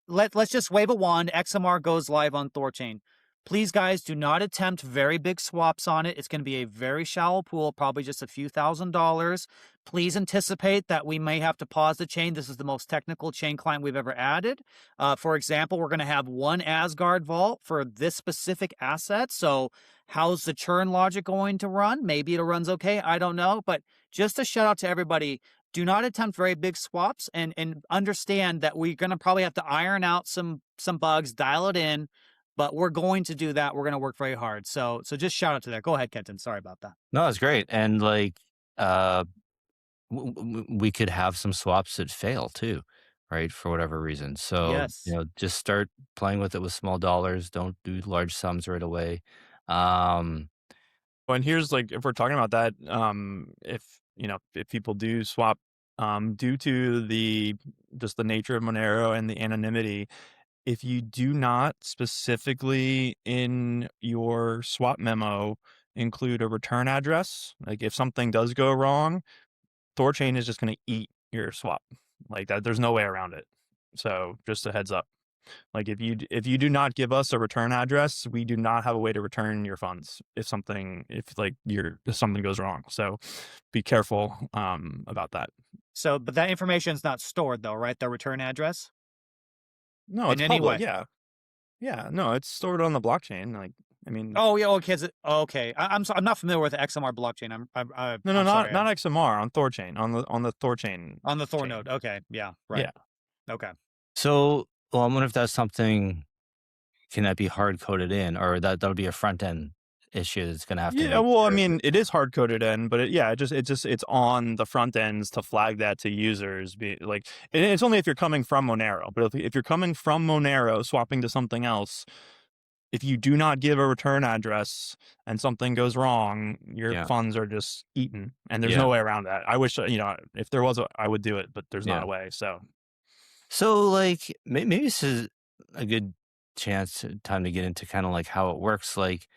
let's just wave a wand. XMR goes live on THORChain. Please, guys, do not attempt very big swaps on it. It's going to be a very shallow pool, probably just a few $1,000s. Please anticipate that we may have to pause the chain. This is the most technical chain client we've ever added. For example, we're going to have one Asgard vault for this specific asset. So how's the churn logic going to run? Maybe it runs okay. I don't know. But just a shout out to everybody, do not attempt very big swaps, and understand that we're going to probably have to iron out some bugs, dial it in, but we're going to do that. We're going to work very hard. So just shout out to that. Go ahead, Kenton. Sorry about that. no, it's great, and like uh, we could have some swaps that fail too, right? For whatever reason. So Yes. just start playing with it with small dollars. Don't do large sums right away. Um, Well, and here's like if we're talking about that, if people do swap, due to the just the nature of Monero and the anonymity, if you do not specifically in your swap memo include a return address, like if something does go wrong, THORChain is just going to eat your swap like that. There's no way around it. So just a heads up. Like if you do not give us a return address, we do not have a way to return your funds if something goes wrong. So be careful about that. So, but that information is not stored though, right? The return address No, in it's any public. way. Yeah. Yeah. No, it's stored on the blockchain. Like, I mean, Oh yeah, okay. Okay. I'm not familiar with the XMR blockchain. no, I'm not sorry. not XMR on THORChain on the THORChain On the Thor chain. node. Okay. Yeah. Right. Yeah. Okay. so well, I wonder if that's something. Can that be hard coded in, or that'll be a front end issue that's gonna have to Yeah, make well, I sure. mean, it is hard coded in, but it's on the front ends to flag that to users. And it's only if you're coming from Monero. But if you're coming from Monero, swapping to something else, if you do not give a return address and something goes wrong, your Yeah, funds are just eaten, and there's yeah, no way around that. I wish if there was, I would do it, but there's not yeah. a way. So So like maybe this is a good time to get into kind of like how it works. Like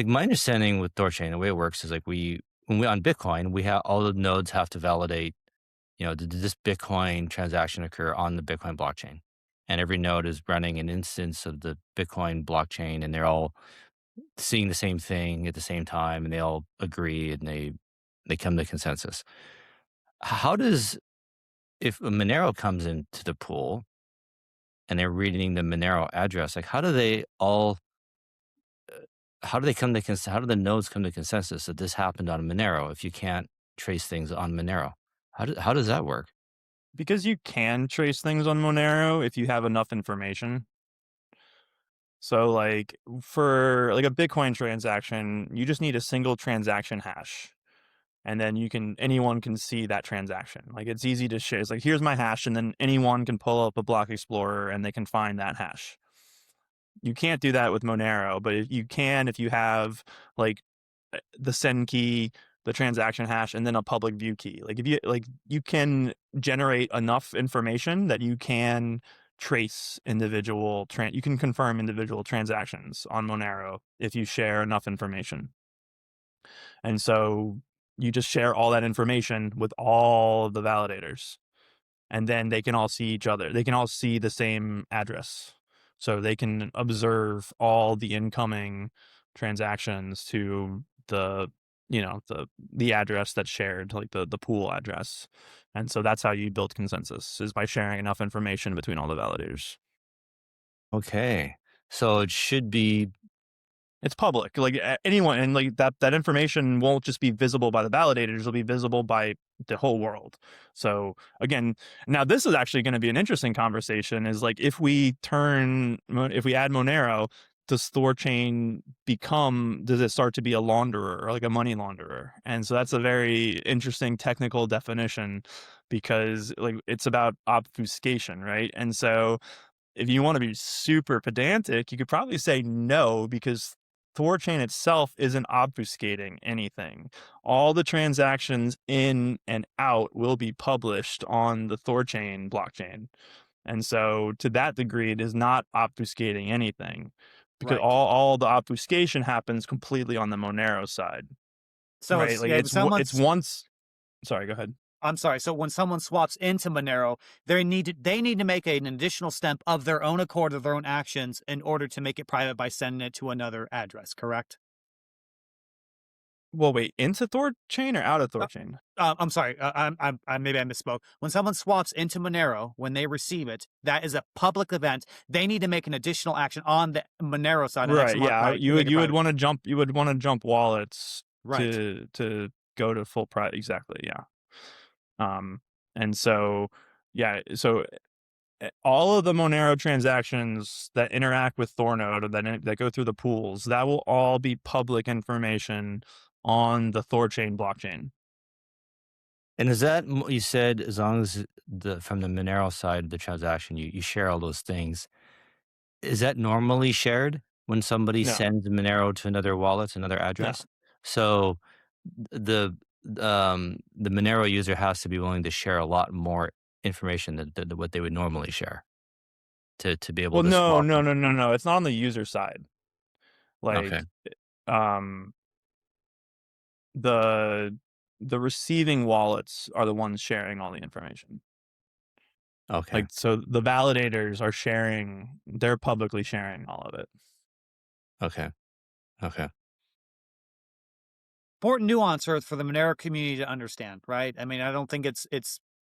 my understanding with THORChain, the way it works is like when we on Bitcoin, we have all the nodes have to validate, did this Bitcoin transaction occur on the Bitcoin blockchain? And every node is running an instance of the Bitcoin blockchain, and they're all seeing the same thing at the same time, and they all agree, and they come to consensus. How does if a Monero comes into the pool and they're reading the Monero address, like how do they come to how do the nodes come to consensus that this happened on Monero if you can't trace things on Monero? How does that work? because you can trace things on Monero if you have enough information. So like for like a Bitcoin transaction, you just need a single transaction hash. And then anyone can see that transaction. Like it's easy to share. It's like, here's my hash. And then anyone can pull up a block explorer and they can find that hash. You can't do that with Monero, but you can if you have like the send key, the transaction hash, and then a public view key. Like if you can generate enough information that you can trace you can confirm individual transactions on Monero if you share enough information. And so you just share all that information with all of the validators, and then they can all see each other. They can all see the same address. So they can observe all the incoming transactions to the address that's shared, like the pool address. And so that's how you build consensus, is by sharing enough information between all the validators. Okay, so it should be It's public. Like anyone, and like that information won't just be visible by the validators, it'll be visible by the whole world. So again, now this is actually going to be an interesting conversation, is like if we add Monero, does THORChain does it start to be a launderer, or like a money launderer? And so that's a very interesting technical definition, because like it's about obfuscation, right? And so if you want to be super pedantic, you could probably say no, because THORChain itself isn't obfuscating anything. All the transactions in and out will be published on the THORChain blockchain. And so to that degree, it is not obfuscating anything, because Right. all the obfuscation happens completely on the Monero side, So right? it's Like yeah, it's once. Sorry, go ahead. I'm sorry. So when someone swaps into Monero, they need to make an additional step of their own accord, of their own actions, in order to make it private by sending it to another address. Correct? Well, wait, into THORChain or out of Uh, THORChain? I'm sorry. Maybe I misspoke. When someone swaps into Monero, when they receive it, that is a public event. They need to make an additional action on the Monero side, an Right. XMR Yeah. side, to make it You would private. want to jump. You would want to jump wallets Right. to go to full price. Exactly. Yeah. Um. And so, yeah. So all of the Monero transactions that interact with Thornode, or that go through the pools, that will all be public information on the THORChain blockchain. And is that you said, as long as from the Monero side of the transaction, you share all those things? Is that normally shared when somebody No. sends Monero to another wallet, another No. address? So the the Monero user has to be willing to share a lot more information than what they would normally share to be able Well, to no, swap no, them. no, no, no. It's not on the user side. Okay. Like, um, the the receiving wallets are the ones sharing all the information. Okay. Like, so the validators are sharing, they're publicly sharing all of it. Okay. Okay. Important nuance for the Monero community to understand, right? I mean, I don't think it's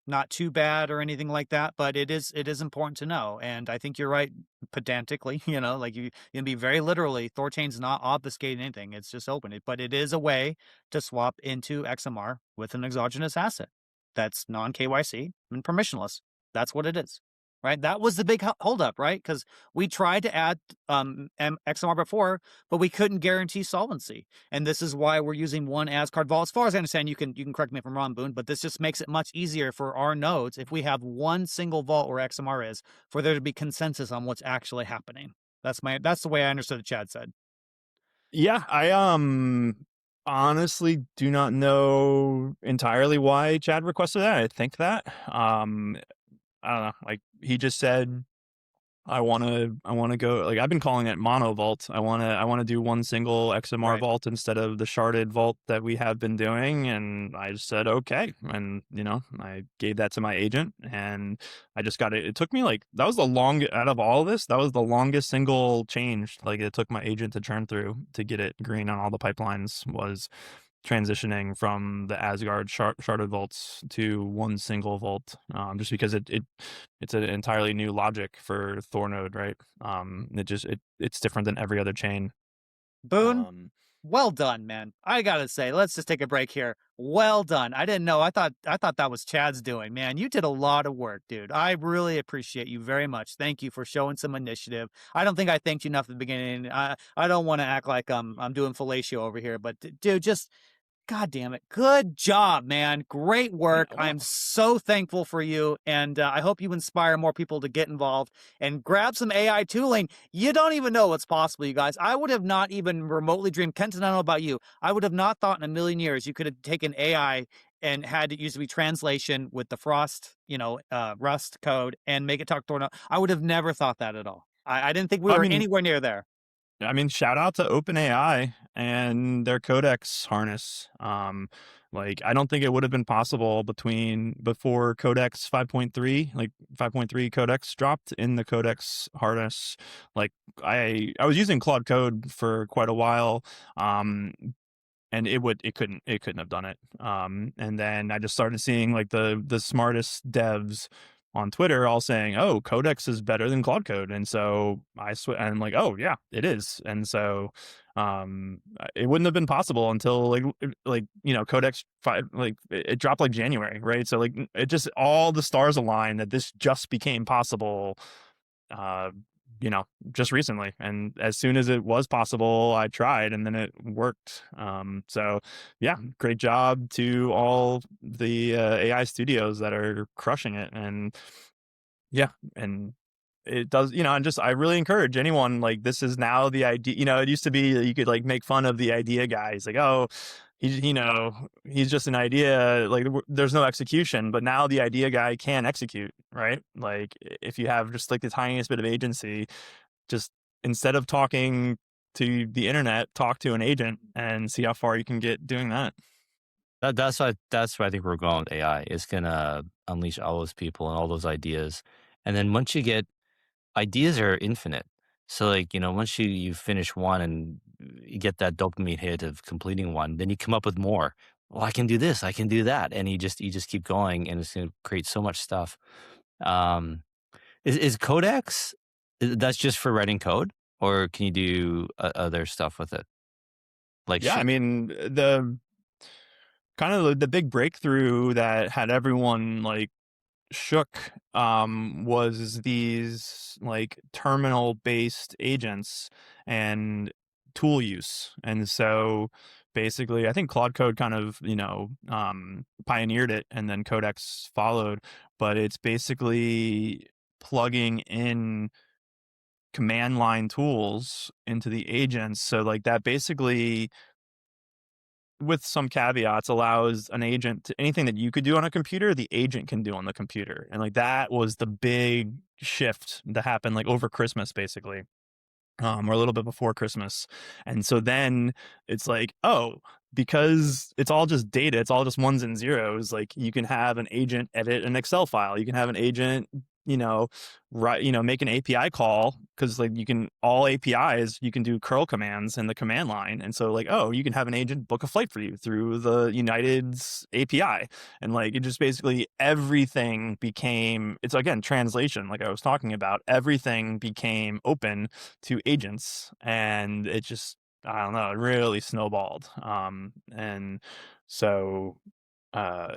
not too bad or anything like that, but it is important to know. And I think you're right, pedantically, like you can be very literally, THORChain's not obfuscating anything. It's just open it, but it is a way to swap into XMR with an exogenous asset that's non KYC and permissionless. That's what it is. Right. That was the big holdup, right? Because we tried to add XMR before, but we couldn't guarantee solvency. And this is why we're using one ASCard vault. As far as I understand, you can correct me if I'm wrong, Boone, but this just makes it much easier for our nodes, if we have one single vault where XMR is, for there to be consensus on what's actually happening. That's the way I understood it, Chad said. Yeah, I honestly do not know entirely why Chad requested that. I think that I don't know. Like he just said, I wanna go. Like I've been calling it mono vault. I wanna do one single XMR Right. vault instead of the sharded vault that we have been doing. And I just said okay, and I gave that to my agent, and I just got it. It took me like, that was the long out of all of this. That was the longest single change. Like it took my agent to churn through to get it green on all the pipelines, was transitioning from the Asgard sharded vaults to one single vault, just because it's an entirely new logic for Thornode, right? It's different than every other chain. Boone, Um, well done, man. I gotta say, let's just take a break here. Well done. I didn't know. I thought that was Chad's doing. Man, you did a lot of work, dude. I really appreciate you very much. Thank you for showing some initiative. I don't think I thanked you enough at the beginning. I don't want to act like I'm doing fellatio over here, but dude, just God damn it. Good job, man. Great yeah, work. well, I'm so thankful for you. And I hope you inspire more people to get involved and grab some AI tooling. You don't even know what's possible, you guys. I would have not even remotely dreamed. Kenton, I don't know about you. I would have not thought in a million years you could have taken AI and had it used to be translation with the Frost, Rust code, and make it talk to. I would have never thought that at all. I didn't think we I were mean, anywhere near there. shout out to OpenAI and their Codex harness. Like I don't think it would have been possible before Codex 5.3, like 5.3 Codex dropped in the Codex harness. Like I was using Claude Code for quite a while. And it couldn't have done it. And then I just started seeing like the smartest devs on Twitter all saying, "Oh, Codex is better than Claude Code," and so and I'm like, "Oh yeah, it is." And so It wouldn't have been possible until Codex 5, like it dropped like January, right? So like it just all the stars aligned that this just became possible, uh, just recently. And as soon as it was possible, I tried, and then it worked. So yeah, great job to all the AI studios that are crushing it. And yeah, and it does, and just I really encourage anyone, like, this is now the idea. It used to be that you could like make fun of the idea guys, like, oh, he's just an idea, like there's no execution. But now the idea guy can execute, right? Like if you have just like the tiniest bit of agency, just instead of talking to the internet, talk to an agent and see how far you can get doing that. That's why I think we're going with AI. It's gonna unleash all those people and all those ideas. And then once you get ideas are infinite. So like, once you finish one and you get that dopamine hit of completing one, then you come up with more. Well, I can do this, I can do that. And you just keep going and it's gonna create so much stuff. Um is Codex that's just for writing code or can you do other stuff with it? Like Yeah, I mean, the kind of the big breakthrough that had everyone like shook, was these like terminal based agents and tool use. And so basically I think Claude Code kind of pioneered it, and then Codex followed. But it's basically plugging in command line tools into the agents. So like that basically, with some caveats, allows an agent to anything that you could do on a computer, the agent can do on the computer. And like that was the big shift that happened like over Christmas, basically, or a little bit before Christmas. And so then it's like, oh, because it's all just data, it's all just ones and zeros. Like you can have an agent edit an Excel file. You can have an agent, make an API call, because like you can, all APIs, you can do curl commands in the command line. And so like, oh, you can have an agent book a flight for you through the United's API. And like, it just basically everything became, it's again, translation. Like I was talking about, everything became open to agents, and it just, I don't know, it really snowballed. And so uh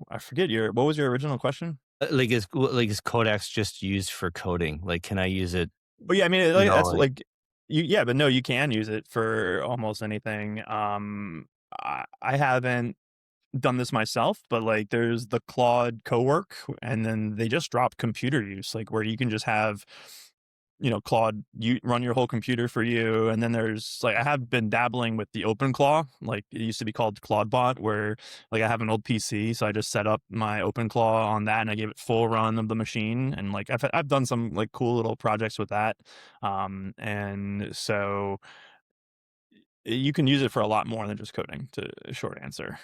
I forget what was your original question? like is Codex just used for coding? Like can I use it, But yeah, I mean, like, that's like like yeah, but no, you can use it for almost anything. I haven't done this myself, but like there's the Claude Cowork, and then they just dropped computer use, like where you can just have, Claude, you run your whole computer for you. And then there's like, I have been dabbling with the OpenClaw, like it used to be called ClaudeBot, where like I have an old PC, so I just set up my OpenClaw on that and I gave it full run of the machine. And like I've done some like cool little projects with that. And so you can use it for a lot more than just coding, to a short answer.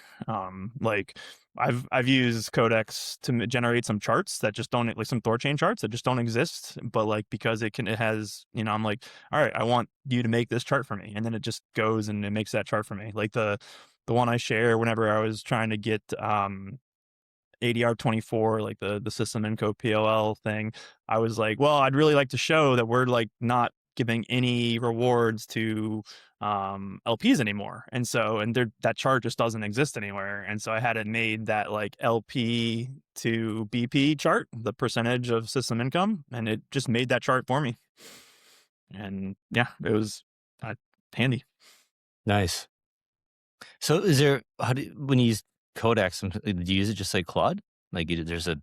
Like I've used Codex to generate some charts that just don't, like some THORChain charts that just don't exist. But like, because it has, I'm like, all right, I want you to make this chart for me. And then it just goes and it makes that chart for me. Like the one I share whenever I was trying to get, ADR24, like the system info POL thing, I was like, well, I'd really like to show that we're like not giving any rewards to LPs anymore. And so, that chart just doesn't exist anywhere. And so I had it made that like LP to BP chart, the percentage of system income, and it just made that chart for me. And yeah, it was handy. nice. So is there when you use Codex, do you use it just like Claude? Like there's a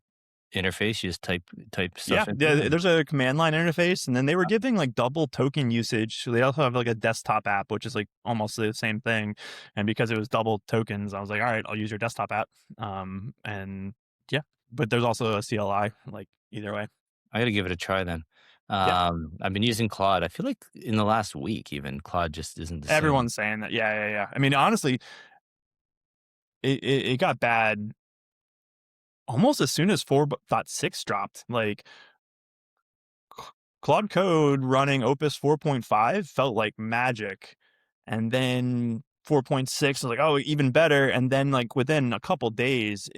interface, you just type Yeah, stuff into it? there's a command line interface, and then they were giving like double token usage. So they also have like a desktop app, which is like almost the same thing. And because it was double tokens, I was like, all right, I'll use your desktop app. And yeah, but there's also a CLI, like either way. I gotta give it a try then. Yeah, I've been using Claude. I feel like in the last week even, Claude just isn't the same. everyone's saying that. Yeah, yeah, yeah. I mean, honestly, it got bad almost as soon as 4.6 dropped. Like Claude Code running Opus 4.5 felt like magic. And then 4.6. I was like, oh, even better. And then like within a couple days,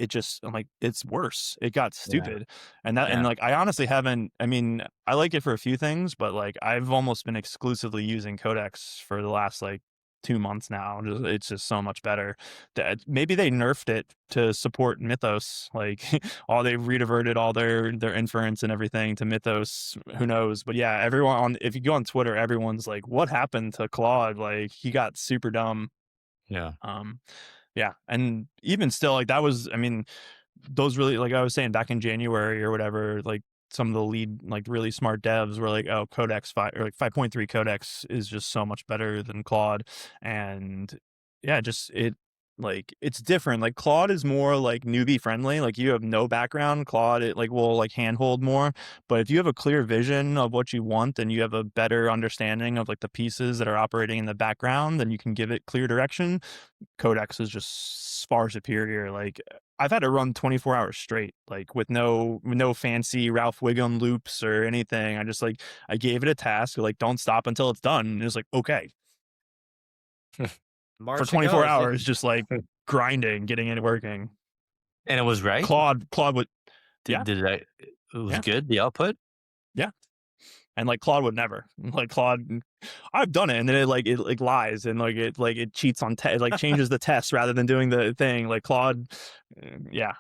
I'm like, it's worse. It got Yeah. stupid. And like, I honestly haven't, I mean, I like it for a few things, but like I've almost been exclusively using Codex for the last like 2 months now. It's just so much better. That maybe they nerfed it to support Mythos. Like they rediverted all their inference and everything to Mythos. Who knows? But yeah, if you go on Twitter, everyone's like, what happened to Claude? Like he got super dumb. Yeah. Yeah. And even still, like that was, I mean, those really, like I was saying back in January or whatever, like some of the lead, like really smart devs were like, oh, Codex 5 or like 5.3 Codex is just so much better than Claude. And yeah, like it's different. Like Claude is more like newbie friendly. Like you have no background, Claude it like will like handhold more. But if you have a clear vision of what you want and you have a better understanding of like the pieces that are operating in the background, then you can give it clear direction. Codex is just far superior. Like I've had to run 24 hours straight, like with no fancy Ralph Wiggum loops or anything. I gave it a task, like don't stop until it's done. And it was like, okay, for March it 24 goes. Yeah. hours, just like grinding, getting it working. And it was right. Claude would, yeah, Did it was yeah, good, the output? yeah. And like Claude would never. Like Claude, I've done it, and then it lies and it cheats on it like changes the test rather than doing the thing. Like Claude, yeah.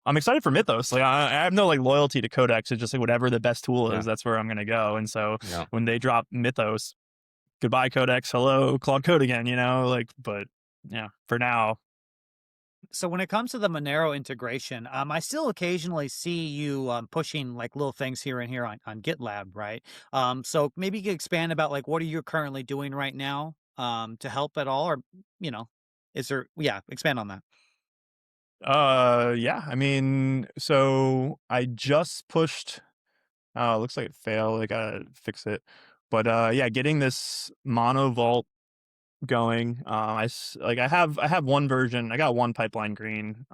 I'm excited for Mythos. Like I have no like loyalty to Codex. It's just like whatever the best tool is, that's where I'm gonna go. And so Yeah. when they drop Mythos, goodbye Codex, hello Claude Code again. You know, like but yeah, for now. So when it comes to the Monero integration, I still occasionally see you pushing like little things here and here on GitLab, right? So maybe you could expand about like what are you currently doing right now to help at all, or is there? Yeah, expand on that. Yeah. I mean, so I just pushed. Oh, it looks like it failed. I gotta fix it. But yeah, getting this mono vault going. I have one version. I got one pipeline green.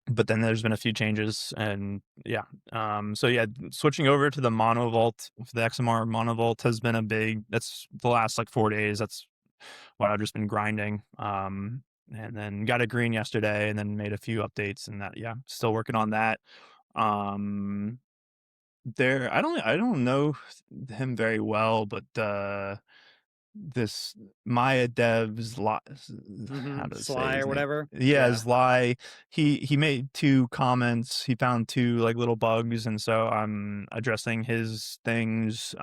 But then there's been a few changes, and yeah. So yeah, switching over to the mono vault, the XMR mono vault has been that's the last like 4 days. That's what I've just been grinding. And then got a green yesterday, and then made a few updates, and that yeah, still working on that. Um, I don't know him very well, but this Maya Dev's how to say Sly his or name? whatever. Yeah, Sly. He made 2 comments. He found 2 like little bugs, and so I'm addressing his things.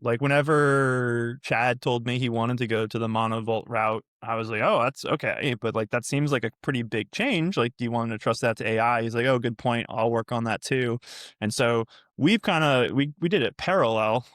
Like whenever Chad told me he wanted to go to the monovolt route, I was like, oh, that's okay. But like that seems like a pretty big change. Like, do you want to trust that to AI? He's like, oh, good point. I'll work on that too. And so we've kind of we did it parallel.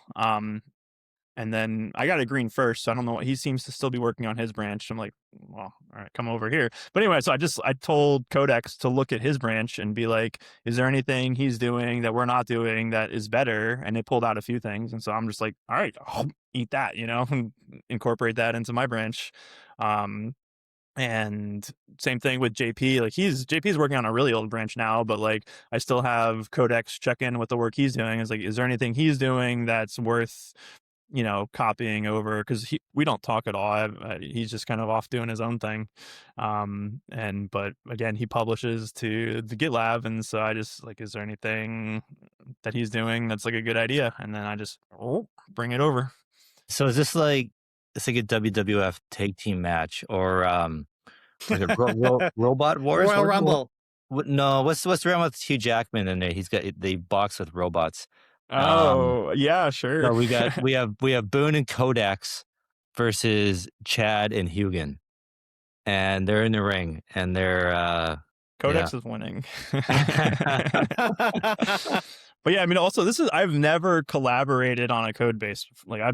And then I got a green first, so I don't know what he seems to still be working on his branch. I'm like, well, all right, come over here. But anyway, so I told Codex to look at his branch and be like, is there anything he's doing that we're not doing that is better? And it pulled out a few things. And so I'm just like, all right, I'll eat that, and incorporate that into my branch. And same thing with JP. Like JP's working on a really old branch now, but like I still have Codex check in with the work he's doing. Is like, is there anything he's doing that's worth copying over, because we don't talk at all. He's just kind of off doing his own thing. But again, he publishes to the GitLab, and so I just like, is there anything that he's doing that's like a good idea? And then I just bring it over. So is this like it's like a WWF tag team match or like a robot wars? Royal Rumble. No, what's the one with Hugh Jackman in there? He's got they box with robots. Oh, yeah, sure. So we have Boone and Codex versus Chad and Hugin, and they're in the ring, and they're Codex is winning. But yeah, I mean, also I've never collaborated on a code base. Like I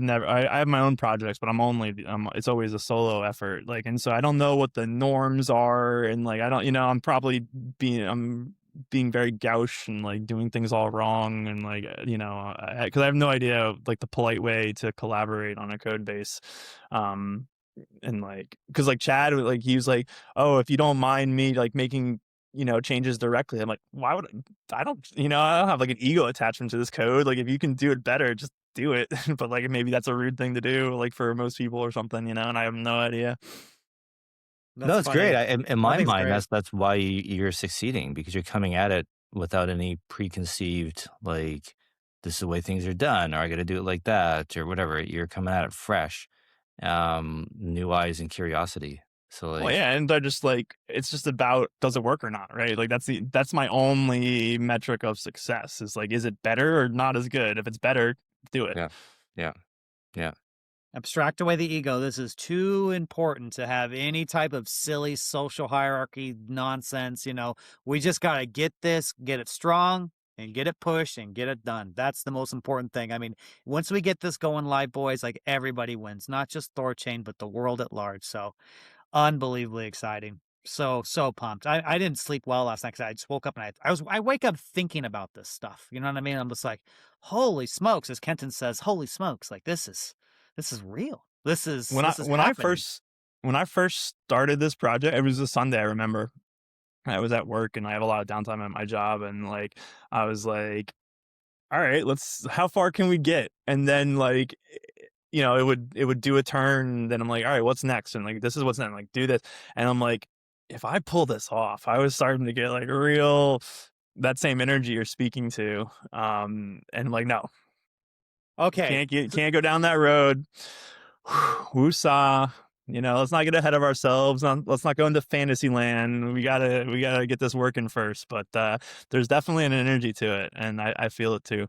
have my own projects, but it's always a solo effort. Like, and so I don't know what the norms are. And like, I don't, I'm probably being very gauche and like doing things all wrong. And like, cause I have no idea like the polite way to collaborate on a code base. And like, cause like Chad, like he was like, oh, if you don't mind me like making changes directly. I'm like, why would I don't have like an ego attachment to this code. Like if you can do it better, just do it. But like maybe that's a rude thing to do, like for most people or something, and I have no idea. No, That's it's great. funny. In I my think it's mind, great. that's why you're succeeding, because you're coming at it without any preconceived, like, this is the way things are done, or I got to do it like that, or whatever. You're coming at it fresh, new eyes and curiosity. So, Well, like, yeah, and I just like it's just about does it work or not, right? Like that's my only metric of success is it better or not as good? If it's better, do it. yeah, yeah, yeah, Abstract away the ego. This is too important to have any type of silly social hierarchy nonsense. We just got to get this, get it strong, and get it pushed and get it done. That's the most important thing. I mean, once we get this going live, boys, like everybody wins, not just THORChain, but the world at large. So unbelievably exciting. So pumped. I didn't sleep well last night because I just woke up and I wake up thinking about this stuff. You know what I mean? I'm just like, holy smokes, as Kenton says, holy smokes, like this is real. This is When I this is when I happening. first when I first started this project, it was a Sunday, I remember. I was at work and I have a lot of downtime at my job, and like I was like, all right, let's how far can we get? And then like it would do a turn, then I'm like, all right, what's next? And like this is what's next, like do this. And I'm like, if I pull this off, I was starting to get like real that same energy you're speaking to. And I'm like, no, Okay. can't go down that road. Woosah. Let's not get ahead of ourselves. Let's not go into fantasy land. We gotta get this working first. But there's definitely an energy to it, and I feel it too.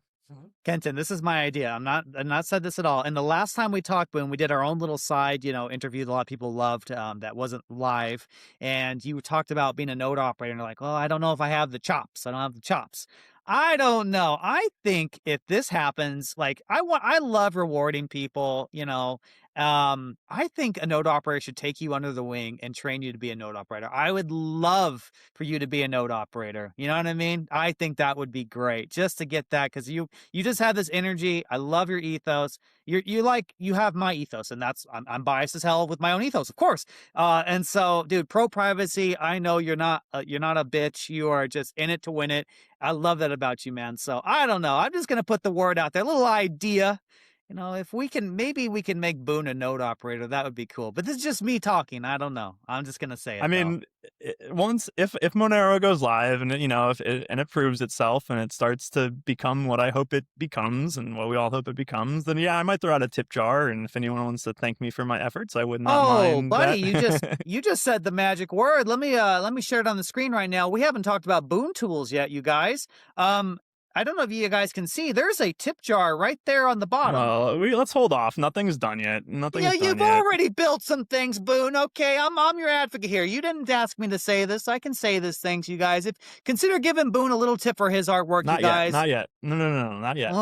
Kenton, this is my idea. I'm not said this at all. And the last time we talked, when we did our own little side, interview that a lot of people loved, that wasn't live, and you talked about being a node operator, and you're like, well, I don't know if I have the chops. I don't have the chops. I don't know. I think if this happens, like I love rewarding people, I think a node operator should take you under the wing and train you to be a node operator. I would love for you to be a node operator. You know what I mean? I think that would be great just to get that, because you just have this energy. I love your ethos. You have my ethos, and I'm biased as hell with my own ethos, of course. And so, dude, pro privacy. I know you're not a bitch. You are just in it to win it. I love that about you, man. So I don't know. I'm just gonna put the word out there, a little idea. If maybe we can make Boone a node operator. That would be cool. But this is just me talking. I don't know. I'm just gonna say I it though. mean, once if Monero goes live and if it proves itself and it starts to become what I hope it becomes and what we all hope it becomes, then yeah, I might throw out a tip jar. And if anyone wants to thank me for my efforts, I would not Oh, mind buddy, that. you just said the magic word. Let me share it on the screen right now. We haven't talked about Boon tools yet, you guys. I don't know if you guys can see. There's a tip jar right there on the bottom. Well, let's hold off. Nothing's done yet. Yeah, Nothing's done you've yet. already built some things, Boone. Okay, I'm your advocate here. You didn't ask me to say this. I can say these things, you guys. If consider giving Boone a little tip for his artwork, you Not yet. guys. Not yet. No, no, no, no, not yet.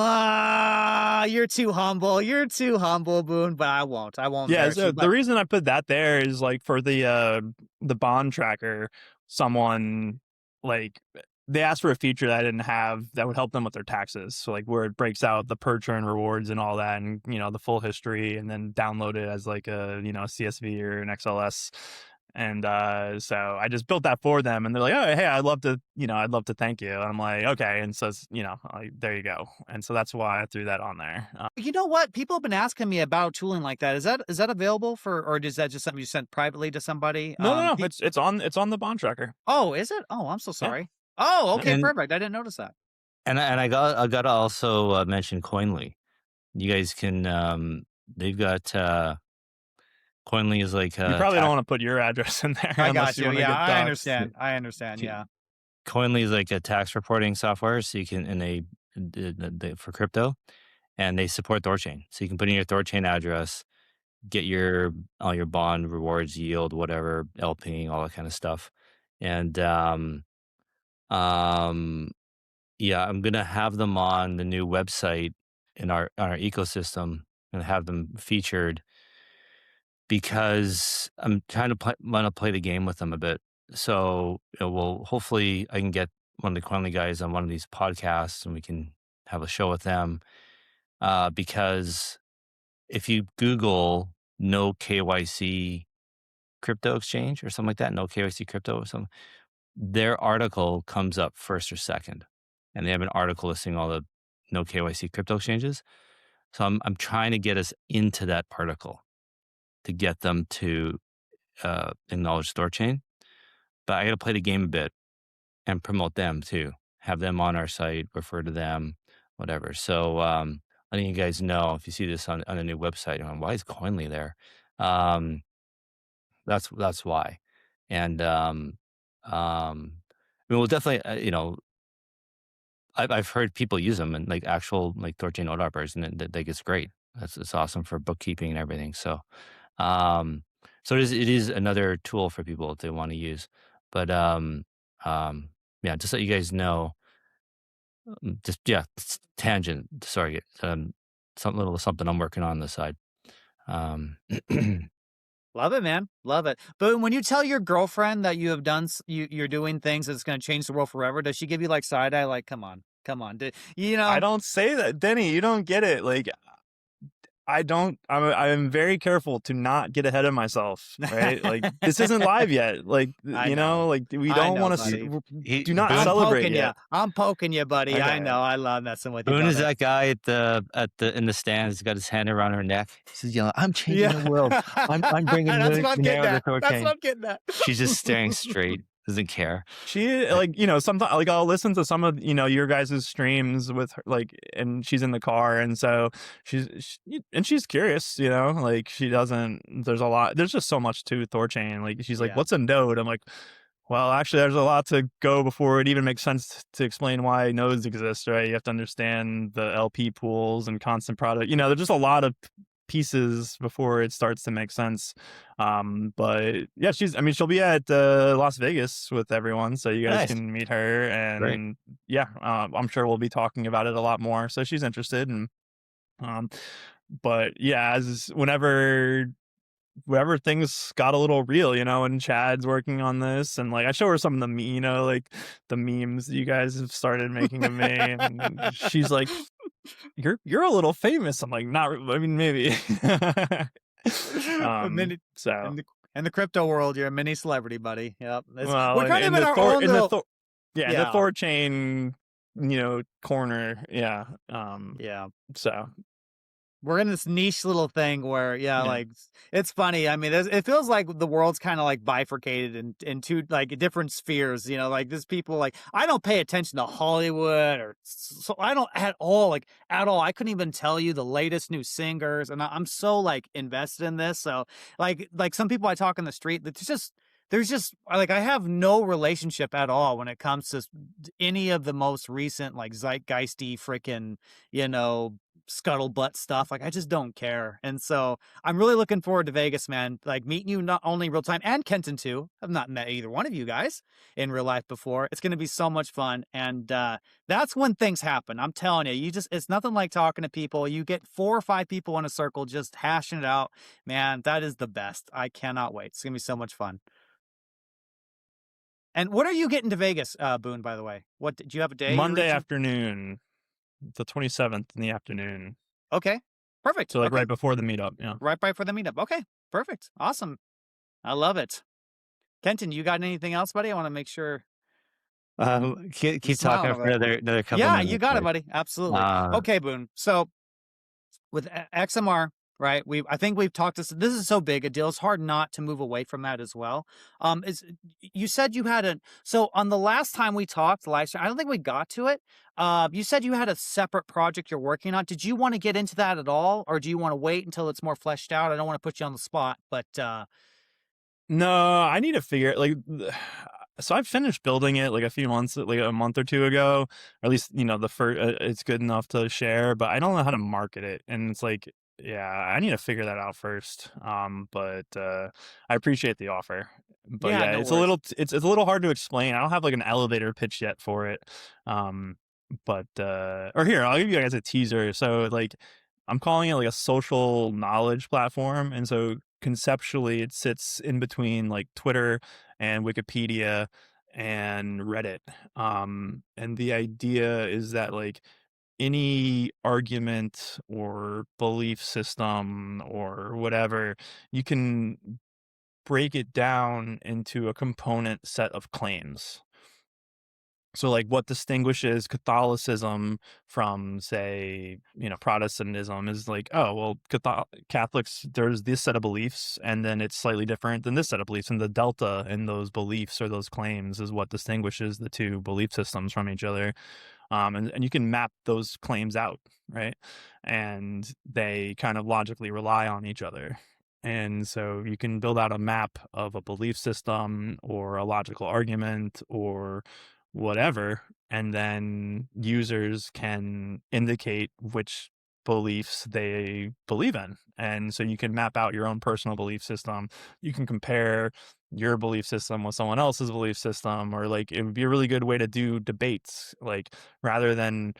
You're too humble. You're too humble, Boone. But I won't. I won't Yeah, embarrass so you. the But reason I put that there is like for the bond tracker, someone like they asked for a feature that I didn't have that would help them with their taxes. So like where it breaks out the per churn rewards and all that, and the full history, and then download it as like a CSV or an XLS. And so I just built that for them, and they're like, oh hey, I'd love to thank you. And I'm like, okay. And so like, there you go. And so that's why I threw that on there. you know what? People have been asking me about tooling like that. Is that available or is that just something you sent privately to somebody? No, no, no. It's on the bond tracker. Oh, is it? Oh, I'm so Yeah. sorry. Oh, Yep. okay, and perfect. I didn't notice that. I gotta also mention Coinly. You guys can they've got Coinly is like You probably don't want to put your address in there I unless got you you. want to Yeah, get I doxxed. understand. I understand. Yeah. Coinly is like a tax reporting software, so you can for crypto, and they support THORChain, so you can put in your THORChain address, get all your bond rewards, yield, whatever, LPing, all that kind of stuff, and um, yeah, I'm gonna have them on the new website in our ecosystem and have them featured because I'm trying to want to play the game with them a bit. So, well, hopefully I can get one of the Quanly guys on one of these podcasts and we can have a show with them. Because if you Google no KYC crypto exchange or something like that, no KYC crypto or something, their article comes up first or second. And they have an article listing all the no KYC crypto exchanges. So I'm trying to get us into that particle to get them to acknowledge THORChain. But I got to play the game a bit and promote them too. Have them on our site, refer to them, whatever. So letting you guys know if you see this on a new website, why is Coinly there? Um, that's why. And I mean, we'll definitely, I've heard people use them and like actual like THORChain developers, and they think it's great. It's awesome for bookkeeping and everything. Um, so it is another tool for people if they want to use. But um, yeah, just so you guys know, just yeah, tangent. Sorry, some little something I'm working on the side. Um, Love it, man. Love it. But when you tell your girlfriend that you have done, you're doing things that's going to change the world forever, does she give you like side eye? Like, come on, come on. You I know? don't say that, Denny. You don't get it. Like I don't. I'm very careful to not get ahead of myself. Right? Like this isn't live yet. Like I know. like we I don't know, want buddy. to. he Do not Boone, I'm celebrate poking you. yet. I'm poking you, buddy. I Okay. know. I love messing with you, Boone is brother. that guy at the in the stands. He's got his hand around her neck. He says, "Yelling, I'm changing Yeah. the world. I'm bringing That's what I'm getting Monero to at. That's THORChain." what I'm getting at. She's just staring straight. Doesn't care. She like sometimes like I'll listen to some of your guys' streams with her, like, and she's in the car, and so she's curious, like she doesn't. There's just so much to THORChain. Like she's like, Yeah. "What's a node?" I'm like, well, actually, there's a lot to go before it even makes sense to explain why nodes exist, right? You have to understand the LP pools and constant product. There's just a lot of pieces before it starts to make sense. But yeah, she'll be at Las Vegas with everyone, so you guys Nice. can meet her, Great. and yeah, I'm sure we'll be talking about it a lot more. So she's interested, and but yeah, as whenever things got a little real, and Chad's working on this, and like I show her some of the like the memes that you guys have started making of me, and she's like, you're a little famous. I'm like, not I mean, maybe. A mini So in the crypto world, you're a mini celebrity, buddy. Yep. well, We're kind of in in the our Thor own in the little. Thor yeah, in the Yeah. THORChain, corner, yeah. Yeah. So We're in this niche little thing where, Yeah. like, it's funny. I mean, it feels like the world's kind of like bifurcated in two like different spheres. Like there's people like I don't pay attention to Hollywood or so I don't at all at all. I couldn't even tell you the latest new singers, and I'm so like invested in this. So like some people I talk in the street, there's just like I have no relationship at all when it comes to any of the most recent like zeitgeisty freaking scuttlebutt stuff. Like I just don't care. And so I'm really looking forward to Vegas, man. Like meeting you not only real time and Kenton too. I've not met either one of you guys in real life before. It's going to be so much fun. And that's when things happen. I'm telling you, it's nothing like talking to people. You get 4 or 5 people in a circle just hashing it out. Man, that is the best. I cannot wait. It's going to be so much fun. And what are you getting to Vegas, Boone, by the way? What do you have a day? Monday afternoon, the 27th in the afternoon. Okay. Perfect. So like okay. right before the meetup. Yeah. Right for the meetup. Okay. Perfect. Awesome. I love it. Kenton, you got anything else, buddy? I want to make sure. Keep You're smiling talking over for there. another couple Yeah, minutes. you got it, buddy. Absolutely. Okay, Boone. So with XMR, right? I think we've talked this is so big a deal. It's hard not to move away from that as well. You said you had so on the last time we talked, live stream, I don't think we got to it. You said you had a separate project you're working on. Did you want to get into that at all, or do you want to wait until it's more fleshed out? I don't want to put you on the spot, but no, I need to figure like. So I finished building it like a month or two ago, or at least the first. It's good enough to share, but I don't know how to market it, and it's like, yeah, I need to figure that out first. But I appreciate the offer. But yeah, no it's worries. it's a little hard to explain. I don't have like an elevator pitch yet for it. But or here, I'll give you guys a teaser. So like, I'm calling it like a social knowledge platform, and so conceptually it sits in between like Twitter and Wikipedia and Reddit. And the idea is that like any argument or belief system or whatever, you can break it down into a component set of claims. So, like, what distinguishes Catholicism from, say, Protestantism is like, oh, well, Catholics, there's this set of beliefs, and then it's slightly different than this set of beliefs, and the delta in those beliefs or those claims is what distinguishes the two belief systems from each other. And you can map those claims out, right? And they kind of logically rely on each other. And so you can build out a map of a belief system or a logical argument or whatever, and then users can indicate which beliefs they believe in. And so you can map out your own personal belief system. You can compare your belief system with someone else's belief system, or like it would be a really good way to do debates. Like rather than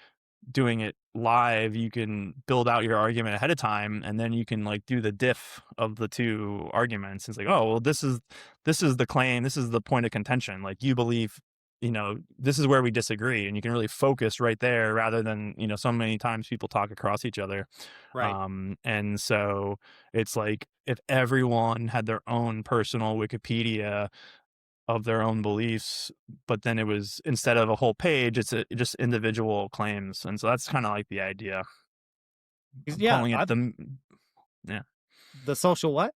doing it live, you can build out your argument ahead of time, and then you can like do the diff of the two arguments. It's like, oh, well, this is the claim, this is the point of contention. Like you believe, this is where we disagree, and you can really focus right there rather than, so many times people talk across each other. Right. And so it's like if everyone had their own personal Wikipedia of their own beliefs, but then it was instead of a whole page, it's just individual claims. And so that's kind of like the idea. I'm Yeah, calling it yeah. the social what?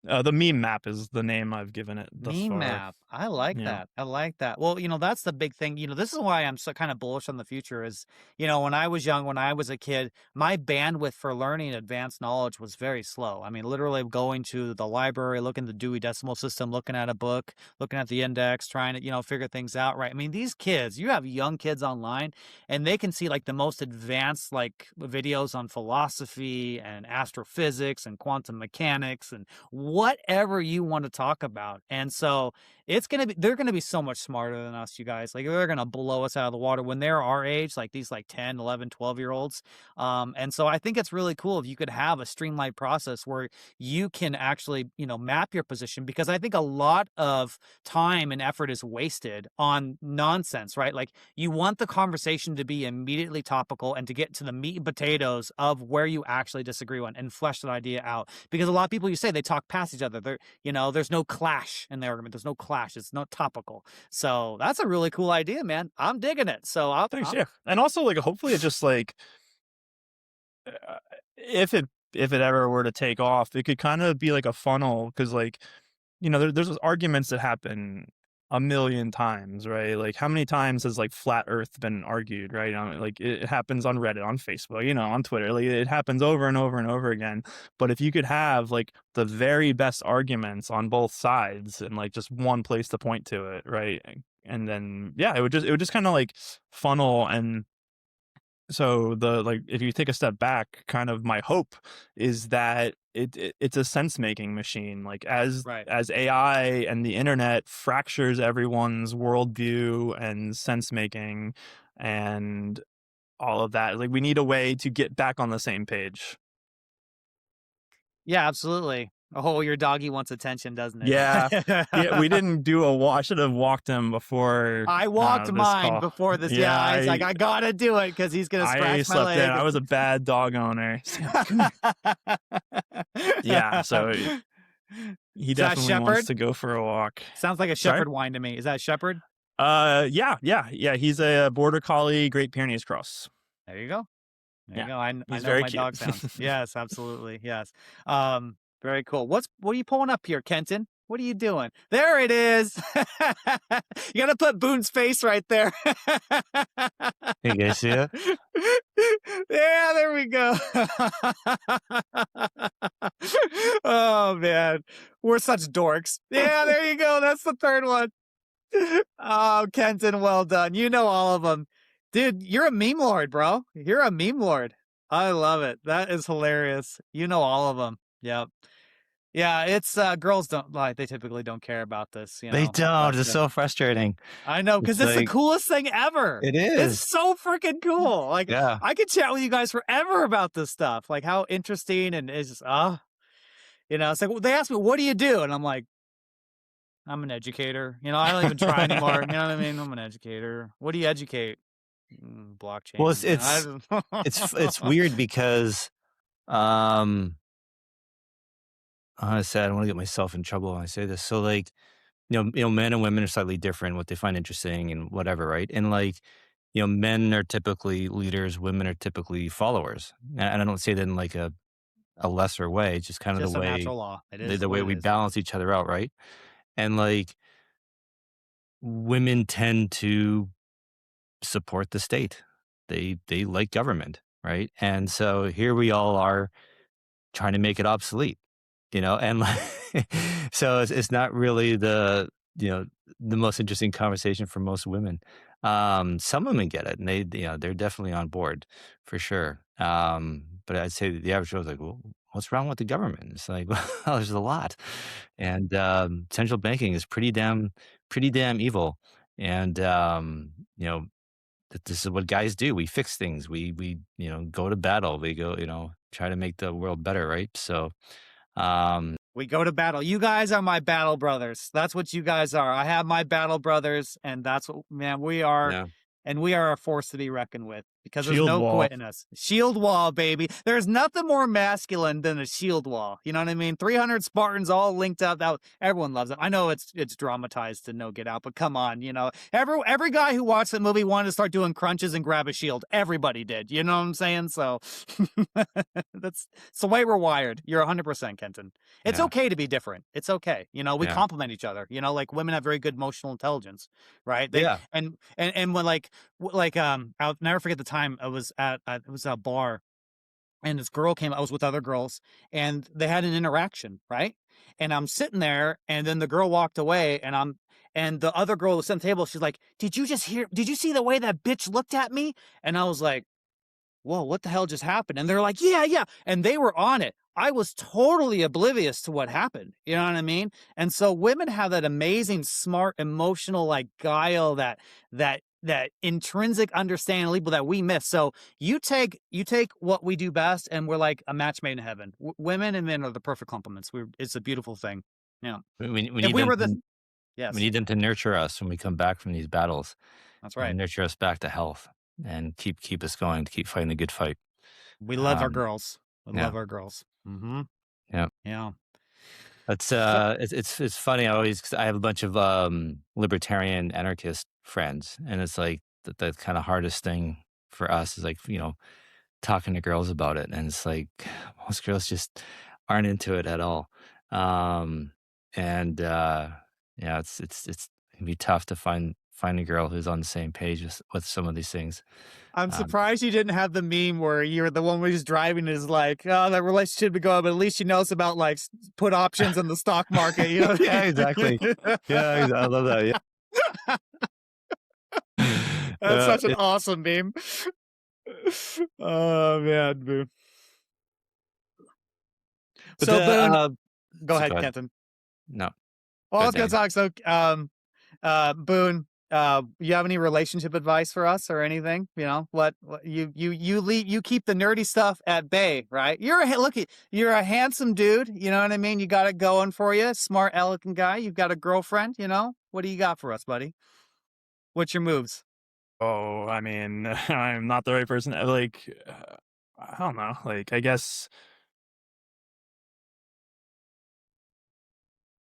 The meme map is the name I've given it thus Meme far. map. I like Yeah. that. I like that. Well, that's the big thing. This is why I'm so kind of bullish on the future is, when I was young, when I was a kid, my bandwidth for learning advanced knowledge was very slow. I mean, literally going to the library, looking at the Dewey Decimal System, looking at a book, looking at the index, trying to, figure things out, right? I mean, these kids, you have young kids online and they can see like the most advanced like videos on philosophy and astrophysics and quantum mechanics and whatever you want to talk about. And so they're gonna be so much smarter than us, you guys. Like they're gonna blow us out of the water when they're our age, like these like 10, 11, 12-year-olds. And so I think it's really cool if you could have a streamlined process where you can actually, map your position, because I think a lot of time and effort is wasted on nonsense, right? Like you want the conversation to be immediately topical and to get to the meat and potatoes of where you actually disagree on and flesh that idea out. Because a lot of people, you say, they talk past each other. There's no clash in the argument. There's no clash. It's not topical. So that's a really cool idea, man. I'm digging it. So Thanks. Yeah. And also like, hopefully it just like, uh, if it ever were to take off, it could kind of be like a funnel. Cause like, there's those arguments that happen a million times, right? Like how many times has like flat earth been argued, right? Like it happens on Reddit, on Facebook, on Twitter, like it happens over and over and over again. But if you could have like the very best arguments on both sides and like just one place to point to it, right? And then, yeah, it would just kind of like funnel. And so if you take a step back, kind of my hope is that it's a sense making machine. Like right. as AI and the internet fractures everyone's worldview and sense making and all of that, like we need a way to get back on the same page. Yeah, absolutely. Oh, your doggy wants attention, doesn't it? Yeah. Yeah, we didn't do a walk. I should have walked him before I walked this mine call. before this. Yeah, Yeah, he's like, I gotta do it because he's gonna I scratch my slept leg. in. I was a bad dog owner. Yeah, so he Is that definitely Shepherd? wants to go for a walk. Sounds like a Sorry? Shepherd wine to me. Is that Shepherd? Yeah. He's a border collie, Great Pyrenees cross. There you go. There Yeah, you go. I he's know very my cute. dog sounds. Yes, absolutely. Yes. Very cool. What are you pulling up here, Kenton? What are you doing? There it is. You gotta put Boone's face right there. You guys see it? Yeah, there we go. Oh man, we're such dorks. Yeah, there you go. That's the third one. Oh, Kenton, well done. You know all of them. Dude, you're a meme lord, bro. You're a meme lord. I love it. That is hilarious. You know all of them. Yep. Yeah, it's girls don't like, they typically don't care about this, They don't. but, It's so frustrating. I know, because it's the like, coolest thing ever. it It's is. so freaking cool. Like Yeah. I could chat with you guys forever about this stuff. Like how interesting, and it's just it's like, well, they ask me, what do you do? And I'm like, I'm an educator. I don't even try anymore. You know what I mean? I'm an educator. What do you educate? Blockchain. Well, it's weird because honestly, I don't want to get myself in trouble when I say this. So like men and women are slightly different, what they find interesting and whatever, right? And like, men are typically leaders, women are typically followers. And I don't say that in like a lesser way. It's just kind of the Just a way natural law. It the, is the what way it we is. balance each other out, right? And like women tend to support the state. They like government, right? And so here we all are trying to make it obsolete, and like, so it's not really you know the most interesting conversation for most women. Some women get it, and they're definitely on board for sure. But I'd say the average Joe's like, well, what's wrong with the government? It's like, well, there's a lot, and central banking is pretty damn evil, and that this is what guys do. We fix things. We go to battle. We go try to make the world better, right? So We go to battle. You guys are my battle brothers. That's what you guys are. I have my battle brothers, and that's what, man, we are. yeah, And we are a force to be reckoned with because there's Shield no wall. quitting us. Shield wall, baby. There's nothing more masculine than a shield wall. You know what I mean? 300 Spartans all linked up. Everyone loves it. I know it's dramatized to no get out, but come on, every guy who watched the movie wanted to start doing crunches and grab a shield. Everybody did. You know what I'm saying? So that's the way we're wired. You're 100%, Kenton. It's yeah, okay to be different. It's okay. We yeah, complement each other. Like women have very good emotional intelligence, right? They yeah. and when I'll never forget the time I was it was a bar, and this girl came. I was with other girls, and they had an interaction, right? And I'm sitting there, and then the girl walked away, and the other girl was at the table. She's like, "Did you just hear? Did you see the way that bitch looked at me?" And I was like, whoa, what the hell just happened? And they're like, yeah, yeah. And they were on it. I was totally oblivious to what happened. You know what I mean? And so women have that amazing, smart, emotional, like guile, that intrinsic understanding that we miss. So you take what we do best, and we're like a match made in heaven. Women and men are the perfect complements. It's a beautiful thing. Yeah. We If need we them were to we yes, need them to nurture us when we come back from these battles, that's and right. nurture us back to health, and keep us going to keep fighting the good fight. We love our Um, girls. We yeah, love our girls. Mm-hmm. yeah. Yeah. That's So, it's funny. 'Cause I have a bunch of libertarian anarchist friends, and it's like the kind of hardest thing for us is like talking to girls about it, and it's like most girls just aren't into it at all. Um, and yeah, it's gonna be tough to find a girl who's on the same page with some of these things. I'm Um, surprised you didn't have the meme where you're the one who's driving is like, oh, that relationship would go, but at least she knows about like put options in the stock market. You know yeah, what exactly. I Yeah, I love that. mean? Yeah, That's such an awesome meme. Oh man, Boone. but So Boone, go so go ahead, ahead. Kenton. No, Well, go I ahead, was gonna Danny. talk. So, Boone, you have any relationship advice for us or anything? What you leave, you keep the nerdy stuff at bay, right? You're a handsome dude. You know what I mean? You got it going for you. Smart, elegant guy. You've got a girlfriend. What do you got for us, buddy? What's your moves? Oh, I mean, I'm not the right person. I don't know. Like, I guess,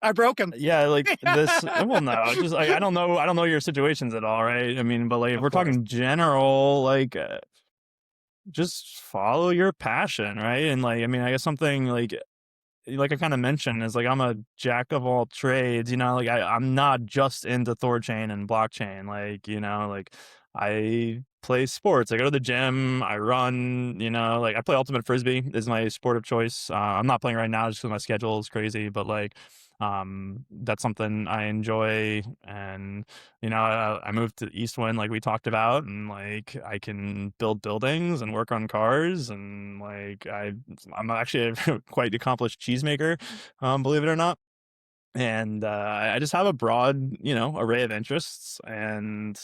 I broke him. yeah, like this. Well, no, just like I don't know your situations at all, right? I mean, but like if Of we're course. talking general, just follow your passion, right? And like, I mean, I guess something like I kind of mentioned is like I'm a jack of all trades, like I'm not just into THORChain and blockchain. Like, like I play sports. I go to the gym, I run, like I play ultimate frisbee is my sport of choice. I'm not playing right now just because my schedule is crazy, but like that's something I enjoy. And I moved to Eastwind like we talked about, and like I can build buildings and work on cars, and like I'm actually a quite accomplished cheesemaker, believe it or not. And I just have a broad array of interests. And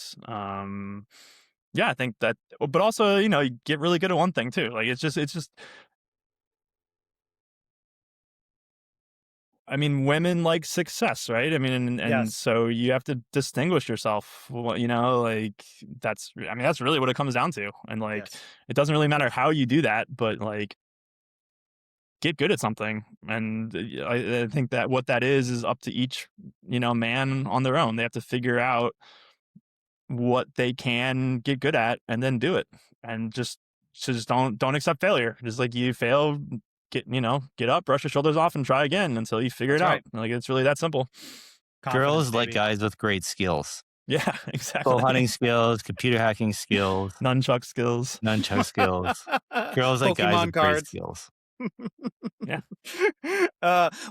yeah, I think that, but also you get really good at one thing too. Like it's just I mean, women like success, right? I mean, and Yes. so you have to distinguish yourself. Like I mean, that's really what it comes down to. And like, Yes. it doesn't really matter how you do that, but like, get good at something. And I think that what that is up to each, man on their own. They have to figure out what they can get good at and then do it. And just don't accept failure. Just like you fail, get up, brush your shoulders off and try again until you figure That's it out. right. Like it's really that simple. Confidence, Girls like baby. guys with great skills. Yeah, Bow exactly. hunting skills, computer hacking skills, Nunchuck skills. nunchuck skills. Girls like guys Pokemon with great cards. skills. Yeah.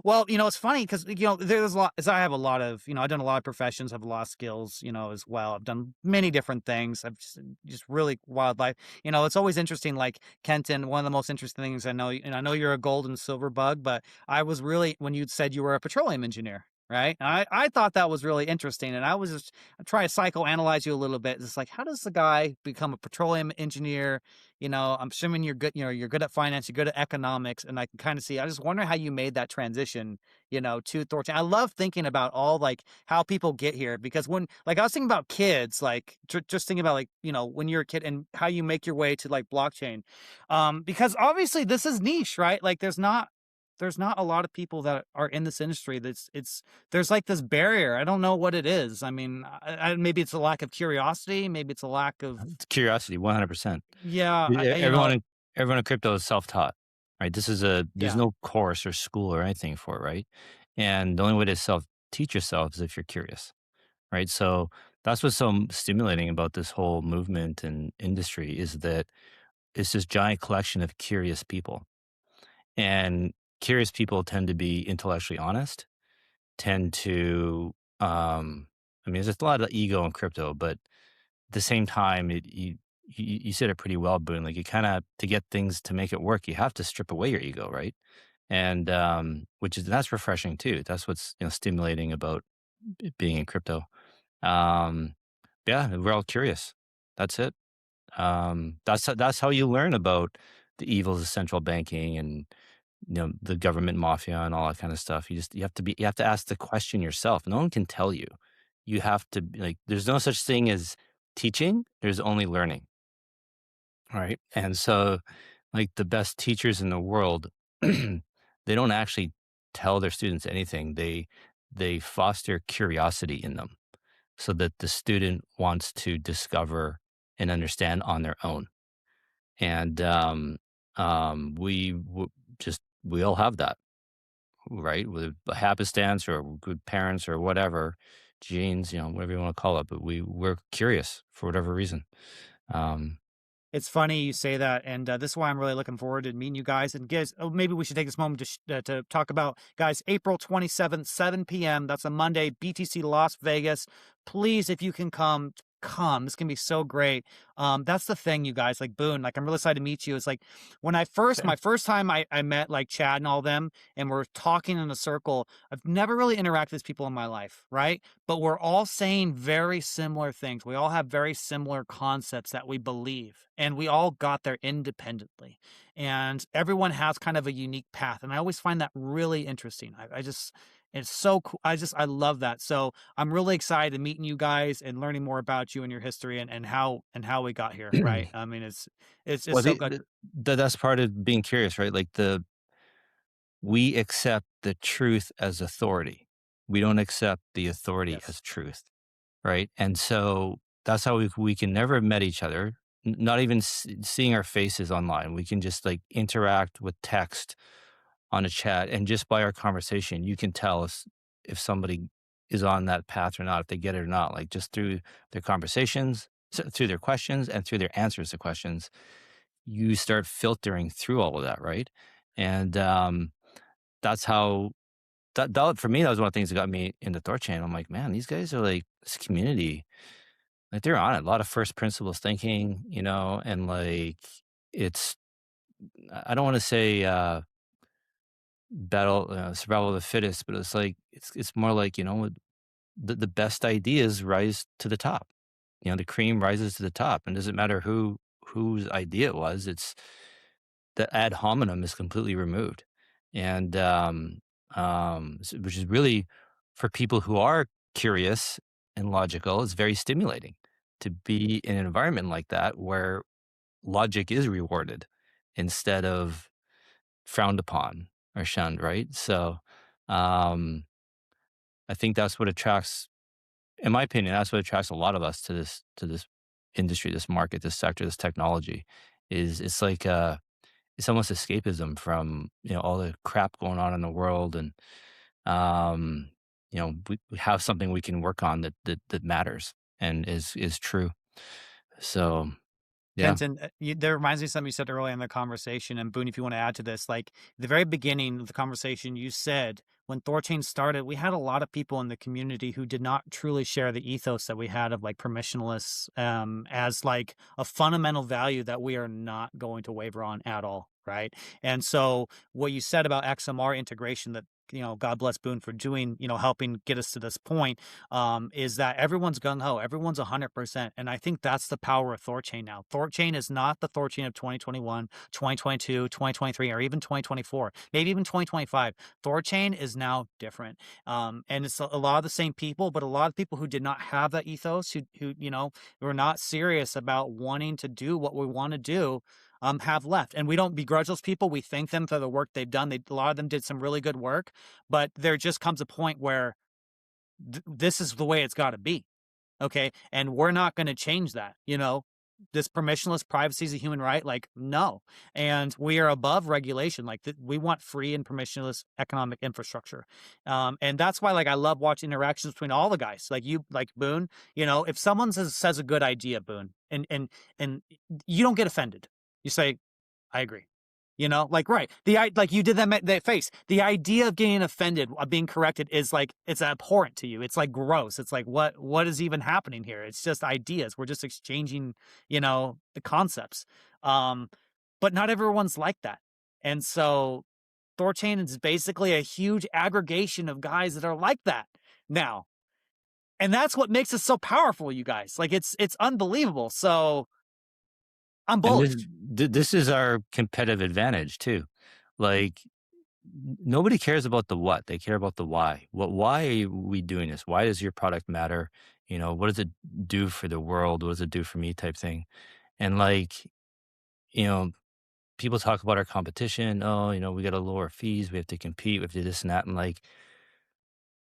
Well, it's funny because there's a lot. As I have a lot of, I've done a lot of professions, have a lot of skills, as well. I've done many different things. I've just really wildlife. It's always interesting. Like Kenton, one of the most interesting things I know, and I know you're a gold and silver bug, but I was really when you said you were a petroleum engineer. Right. I thought that was really interesting. And I was just trying to psychoanalyze you a little bit. It's like, how does the guy become a petroleum engineer? I'm assuming you're good, you're good at finance, you're good at economics, and I can kind of see, I just wonder how you made that transition, to THORChain. I love thinking about all like how people get here because when, like, I was thinking about kids, like just thinking about like, when you're a kid and how you make your way to like blockchain. Because obviously this is niche, right? Like there's not a lot of people that are in this industry. There's like this barrier. I don't know what it is. I mean, maybe it's a lack of curiosity. Maybe it's a lack of, It's curiosity, 100%. yeah, Everyone in crypto is self-taught, right? There's yeah. no course or school or anything for it, right? And the only way to self-teach yourself is if you're curious, right? So that's what's so stimulating about this whole movement and industry is that it's this giant collection of curious people. And curious people tend to be intellectually honest, tend to, I mean, there's a lot of ego in crypto, but at the same time, you said it pretty well, Boone. Like you kind of to get things to make it work, you have to strip away your ego, right? And that's refreshing too. That's what's stimulating about being in crypto. Um, yeah, we're all curious. That's it. That's how you learn about the evils of central banking and the government mafia and all that kind of stuff. You have to ask the question yourself. No one can tell you. You have to like. There's no such thing as teaching. There's only learning, right? And so, like the best teachers in the world, they don't actually tell their students anything. They foster curiosity in them so that the student wants to discover and understand on their own. And we all have that, right? With a happenstance or good parents or whatever, genes, whatever you want to call it. But we're curious for whatever reason. Um, It's funny you say that, and this is why I'm really looking forward to meeting you guys. And guys, maybe we should take this moment to talk about, guys, April 27th, 7 p.m. That's a Monday, BTC Las Vegas. Please, if you can come. This can be so great. That's the thing, you guys. Like Boone, like I'm really excited to meet you. It's like when Same. my first time I met like Chad and all them, and we're talking in a circle. I've never really interacted with people in my life, right? But we're all saying very similar things. We all have very similar concepts that we believe, and we all got there independently. And everyone has kind of a unique path, and I always find that really interesting. I just it's so cool. I love that. So I'm really excited to meeting you guys and learning more about you and your history and how we got here. Right. I mean, it's well, just so good. that's part of being curious, right? Like we accept the truth as authority. We don't accept the authority Yes. as truth, right? And so that's how we can never have met each other, not even seeing our faces online. We can just like interact with text on a chat, and just by our conversation, you can tell if somebody is on that path or not, if they get it or not, like just through their conversations, through their questions, and through their answers to questions. You start filtering through all of that, right? And that's how that for me, that was one of the things that got me into THORChain. I'm like, man, these guys are like this community, like they're on it. A lot of first principles thinking, and like it's I don't want to say battle survival of the fittest, but it's like it's more like the best ideas rise to the top. The cream rises to the top, and it doesn't matter whose idea it was. It's the ad hominem is completely removed, and which is really for people who are curious and logical. It's very stimulating to be in an environment like that where logic is rewarded instead of frowned upon or shunned, right? So, um, I think that's what attracts, in my opinion, that's what attracts a lot of us to this industry, this market, this sector, this technology. Is it's like it's almost escapism from all the crap going on in the world, and um, we have something we can work on that matters and is true. So yeah. Kenton, that reminds me of something you said earlier in the conversation. And Boone, if you want to add to this, like the very beginning of the conversation, you said when THORChain started, we had a lot of people in the community who did not truly share the ethos that we had of like permissionless as like a fundamental value that we are not going to waver on at all. Right. And so what you said about XMR integration that, God bless Boone for doing, helping get us to this point, is that everyone's gung ho, everyone's 100%. And I think that's the power of THORChain now. THORChain is not the THORChain of 2021, 2022, 2023, or even 2024, maybe even 2025. THORChain is now different. And it's a lot of the same people, but a lot of people who did not have that ethos, who were not serious about wanting to do what we want to do, have left. And we don't begrudge those people. We thank them for the work they've done. A lot of them did some really good work, but there just comes a point where this is the way it's got to be. Okay. And we're not going to change that. This permissionless privacy is a human right. Like, no. And we are above regulation. Like, we want free and permissionless economic infrastructure. And that's why, like, I love watching interactions between all the guys, like you, like Boone. If someone says a good idea, Boone, and you don't get offended, you say, I agree. Like, right. Like you did that face. The idea of getting offended, of being corrected is like, it's abhorrent to you. It's like gross. It's like, what is even happening here? It's just ideas. We're just exchanging, the concepts. But not everyone's like that. And so THORChain is basically a huge aggregation of guys that are like that now. And that's what makes it so powerful, you guys. Like, it's unbelievable. So I'm And bullish. this is our competitive advantage too. Like, nobody cares about the what, they care about the why. Why are we doing this? Why does your product matter? What does it do for the world? What does it do for me type thing? And like, you know, people talk about our competition. Oh, we got to lower fees. We have to compete. We have to do this and that. And like,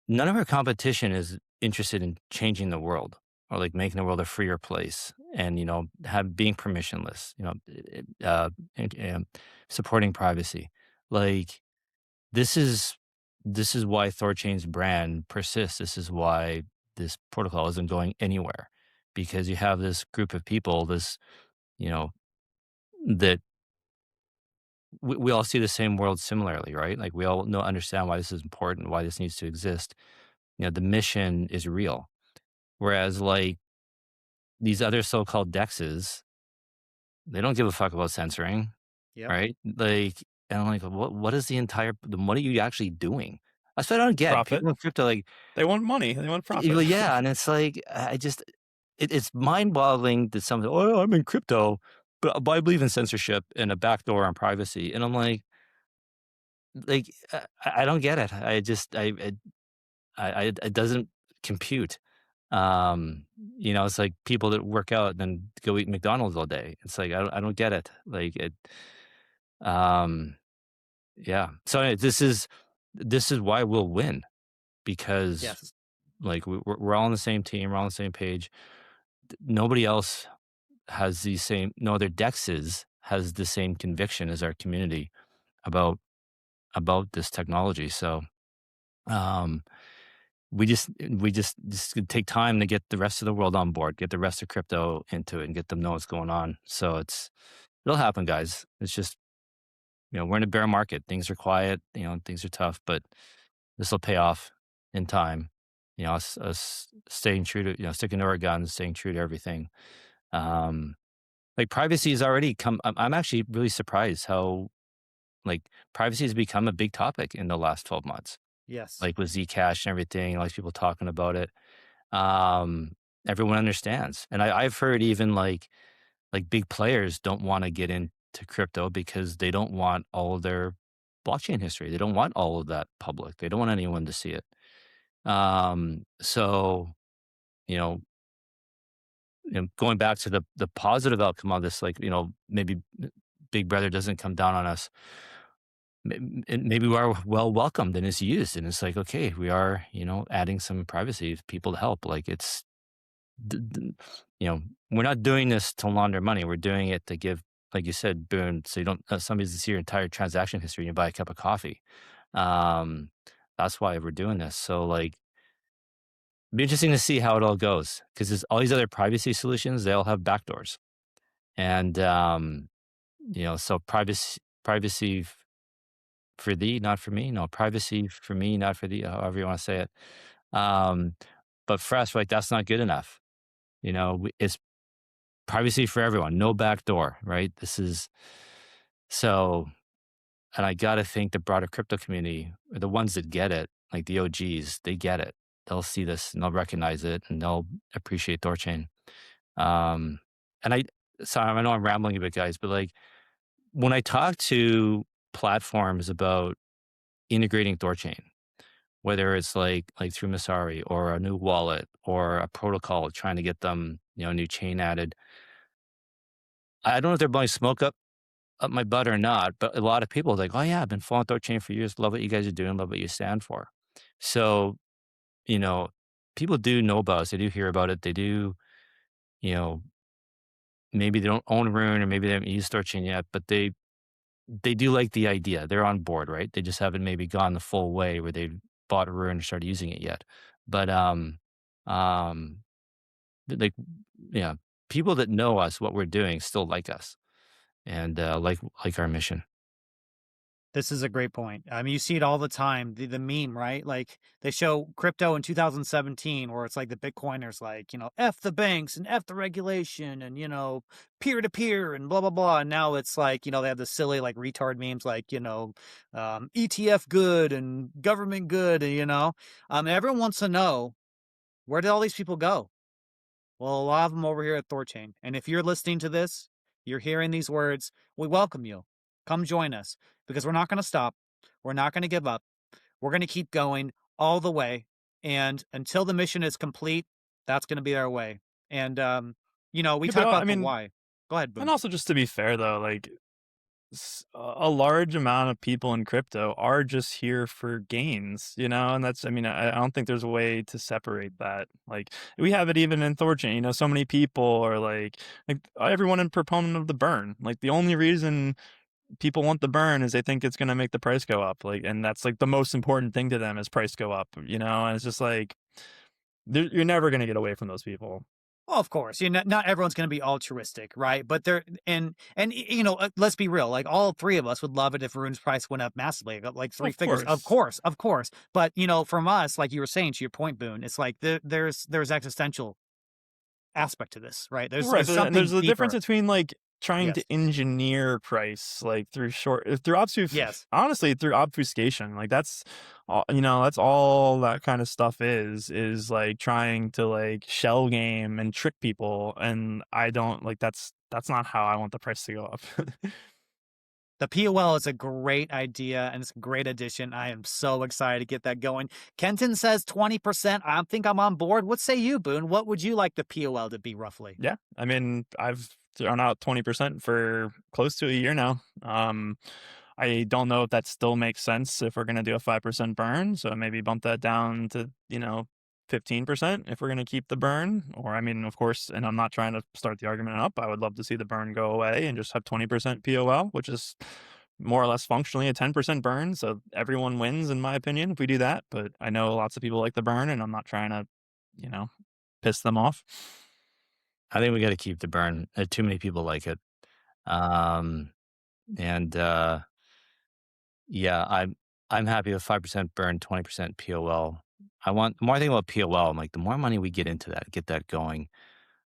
none of our competition is interested in changing the world or like making the world a freer place and, have being permissionless, and supporting privacy. Like, this is this is why THORChain's brand persists. This is why this protocol isn't going anywhere, because you have this group of people, you know, that we all see the same world similarly, right? Like, we all understand why this is important, why this needs to exist. The mission is real. Whereas, like, these other so-called dexes, they don't give a fuck about censoring, Yep. right? Like, and I'm like, what is what are you actually doing? That's what I don't get. Profit. People in crypto, like, They want money. They want profit. well, yeah, and it's like, I just, it's mind-boggling that something, oh, I'm in crypto, but I believe in censorship and a backdoor on privacy. And I'm like, I don't get it. I just, it doesn't compute. It's like people that work out and then go eat McDonald's all day. It's like, I don't get it. Like, um, yeah. So anyway, this is why we'll win, because Yes. like we're all on the same team, we're all on the same page. Nobody else has no other dexes has the same conviction as our community about this technology. So, um, we just take time to get the rest of the world on board, get the rest of crypto into it, and get them know what's going on. So it'll happen, guys. It's just, we're in a bear market. Things are quiet. Things are tough, but this will pay off in time. Us staying true to, sticking to our guns, staying true to everything. Um, like, privacy has already come. I'm actually really surprised how, like, privacy has become a big topic in the last 12 months. Yes. Like, with Zcash and everything, like, people talking about it. Um, Everyone understands. And I've heard even like big players don't want to get into crypto because they don't want all of their blockchain history. They don't want all of that public. They don't want anyone to see it. So, you know, going back to the positive outcome of this, like, maybe Big Brother doesn't come down on us. maybe we are well welcomed and it's used, and it's like, okay, we are, adding some privacy for people to help. Like d- d- we're not doing this to launder money. We're doing it to give, like you said, boon, so you don't somebody to see your entire transaction history and you buy a cup of coffee. Um, that's why we're doing this. So like, be interesting to see how it all goes because there's all these other privacy solutions. They all have backdoors, and so privacy for thee, not for me. No, privacy for me, not for thee. However you want to say it. Um, but for us, like that's not good enough. It's privacy for everyone, no backdoor, right? This is so, and I got to think the broader crypto community, the ones that get it, like the OGs, they get it. They'll see this and they'll recognize it and they'll appreciate THORChain. Um, and sorry, I know I'm rambling a bit, guys, but like when I talk to platforms about integrating THORChain, whether it's like through Masari or a new wallet or a protocol trying to get them, a new chain added, I don't know if they're blowing smoke up my butt or not, but a lot of people are like, oh yeah, I've been following THORChain for years. Love what you guys are doing. Love what you stand for. So, you know, people do know about us. They do hear about it. They do, you know, maybe they don't own Rune or maybe they haven't used THORChain yet, but they do like the idea. They're on board, right? They just haven't maybe gone the full way where they bought a Rune and started using it yet. But um like yeah, people that know us, what we're doing, still like us and like our mission. This is a great point. I mean, you see it all the time. The meme, right? Like they show crypto in 2017, where it's like the Bitcoiners, like f the banks and f the regulation, and peer to peer and blah blah blah. And now it's like they have the silly like retard memes, like ETF good and government good, and everyone wants to know where did all these people go? Well, a lot of them over here at THORChain. And if you're listening to this, you're hearing these words, we welcome you. Come join us because we're not going to stop. We're not going to give up. We're going to keep going all the way. And until the mission is complete, that's going to be our way. And, we Yeah, but talk I about the mean, why. Go ahead, and Boone. also just to be fair though, like a large amount of people in crypto are just here for gains, and that's, I mean, I don't think there's a way to separate that. Like we have it even in THORChain, so many people are like everyone in proponent of the burn. Like the only reason people want the burn is they think it's going to make the price go up. Like, and that's like the most important thing to them is price go up, and it's just like, you're never going to get away from those people. Well, of course, not everyone's going to be altruistic, right? But they're and let's be real. Like all three of us would love it if Rune's price went up massively, like three Of figures. Of course. course, of course. But from us, like you were saying to your point, Boone, it's like there's existential aspect to this, right? Right, There's but there's something a difference deeper. between, like, trying Yes, to engineer price, like, through yes. honestly, through obfuscation, like, that's that's all that kinda stuff is, like, trying to, like, shell game and trick people, and I don't like, that's not how I want the price to go up. The POL is a great idea and it's a great addition. I am so excited to get that going. Kenton says 20%. I think I'm on board. What say you, Boone? What would you like the POL to be roughly? Yeah, I mean, I've thrown out 20% for close to a year now. I don't know if that still makes sense if we're gonna do a 5% burn, so maybe bump that down to, 15% if we're gonna keep the burn, or I mean, of course, and I'm not trying to start the argument up, I would love to see the burn go away and just have 20% POL, which is more or less functionally a 10% burn, so everyone wins in my opinion if we do that, but I know lots of people like the burn, and I'm not trying to, you know, piss them off. I think we got to keep the burn. Too many people like it. Um, and yeah, I'm happy with 5% burn, 20% POL. The more I think about POL, I'm like the more money we get into that, get that going,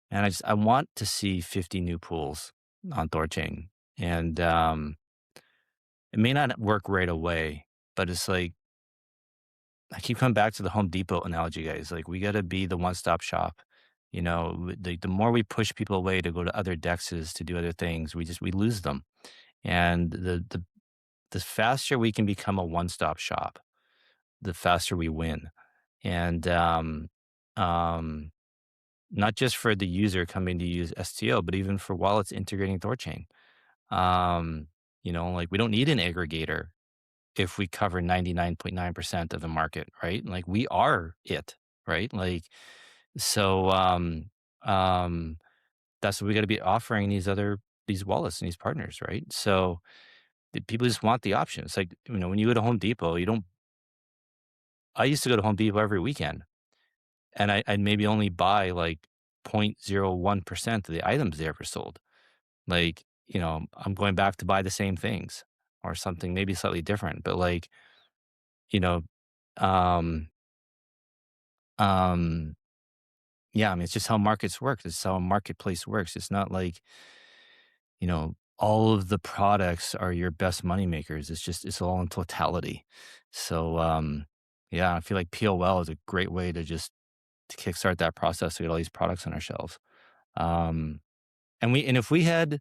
and I want to see 50 new pools on THORChain, and it may not work right away, but it's like I keep coming back to the Home Depot analogy, guys. Like we got to be the one-stop shop. The more we push people away to go to other dexes to do other things, we lose them. And the faster we can become a one-stop shop, the faster we win. And um, not just for the user coming to use STO, but even for wallets integrating THORChain. Like we don't need an aggregator if we cover 99.9% of the market, right? Like we are it, right? Like so um that's what we got to be offering these wallets and these partners, right? So the people just want the option. It's like, when you go to Home Depot, you don't I used to go to Home Depot every weekend, and I'd maybe only buy like 0.01% of the items they ever sold. Like, I'm going back to buy the same things or something maybe slightly different, but like, you know, um, um, yeah, I mean, it's just how markets work. It's how a marketplace works. It's not like, all of the products are your best money makers. It's all in totality. So, yeah, I feel like POL is a great way to kickstart that process to get all these products on our shelves. Um, and if we had,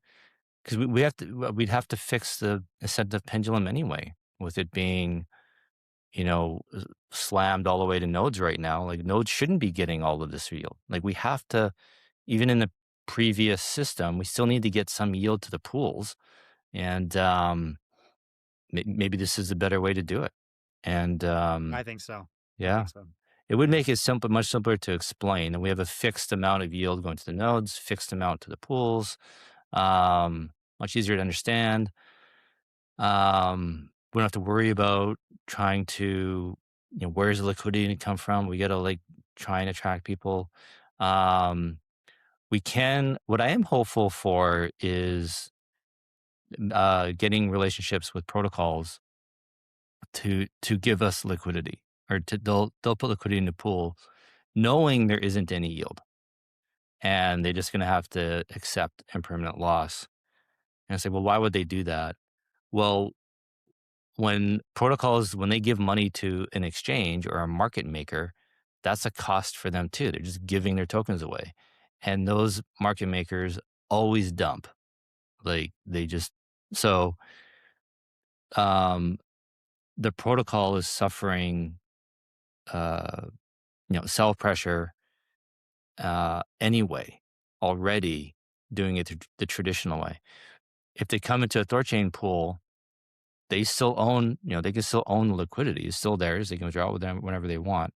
because we'd have to fix the incentive pendulum anyway, with it being, slammed all the way to nodes right now. Like nodes shouldn't be getting all of this yield. Like we have to, even in the previous system, we still need to get some yield to the pools, and maybe this is a better way to do it. And I think so. I yeah, think so. it would Yeah. make it simple, much simpler to explain. And we have a fixed amount of yield going to the nodes, fixed amount to the pools. Much easier to understand. We don't have to worry about trying to, where's the liquidity gonna come from? We got to like try and attract people. Um, what I am hopeful for is getting relationships with protocols to give us liquidity, or they'll put liquidity in the pool knowing there isn't any yield, and they're just going to have to accept impermanent loss. And I say, well, why would they do that? Well, when they give money to an exchange or a market maker, that's a cost for them too. They're just giving their tokens away. And those market makers always dump. Like they just, so um the protocol is suffering uh sell pressure anyway, already doing it the traditional way. If they come into a THORChain pool, they still own, they can still own the liquidity. It's still theirs. They can withdraw it with them whenever they want.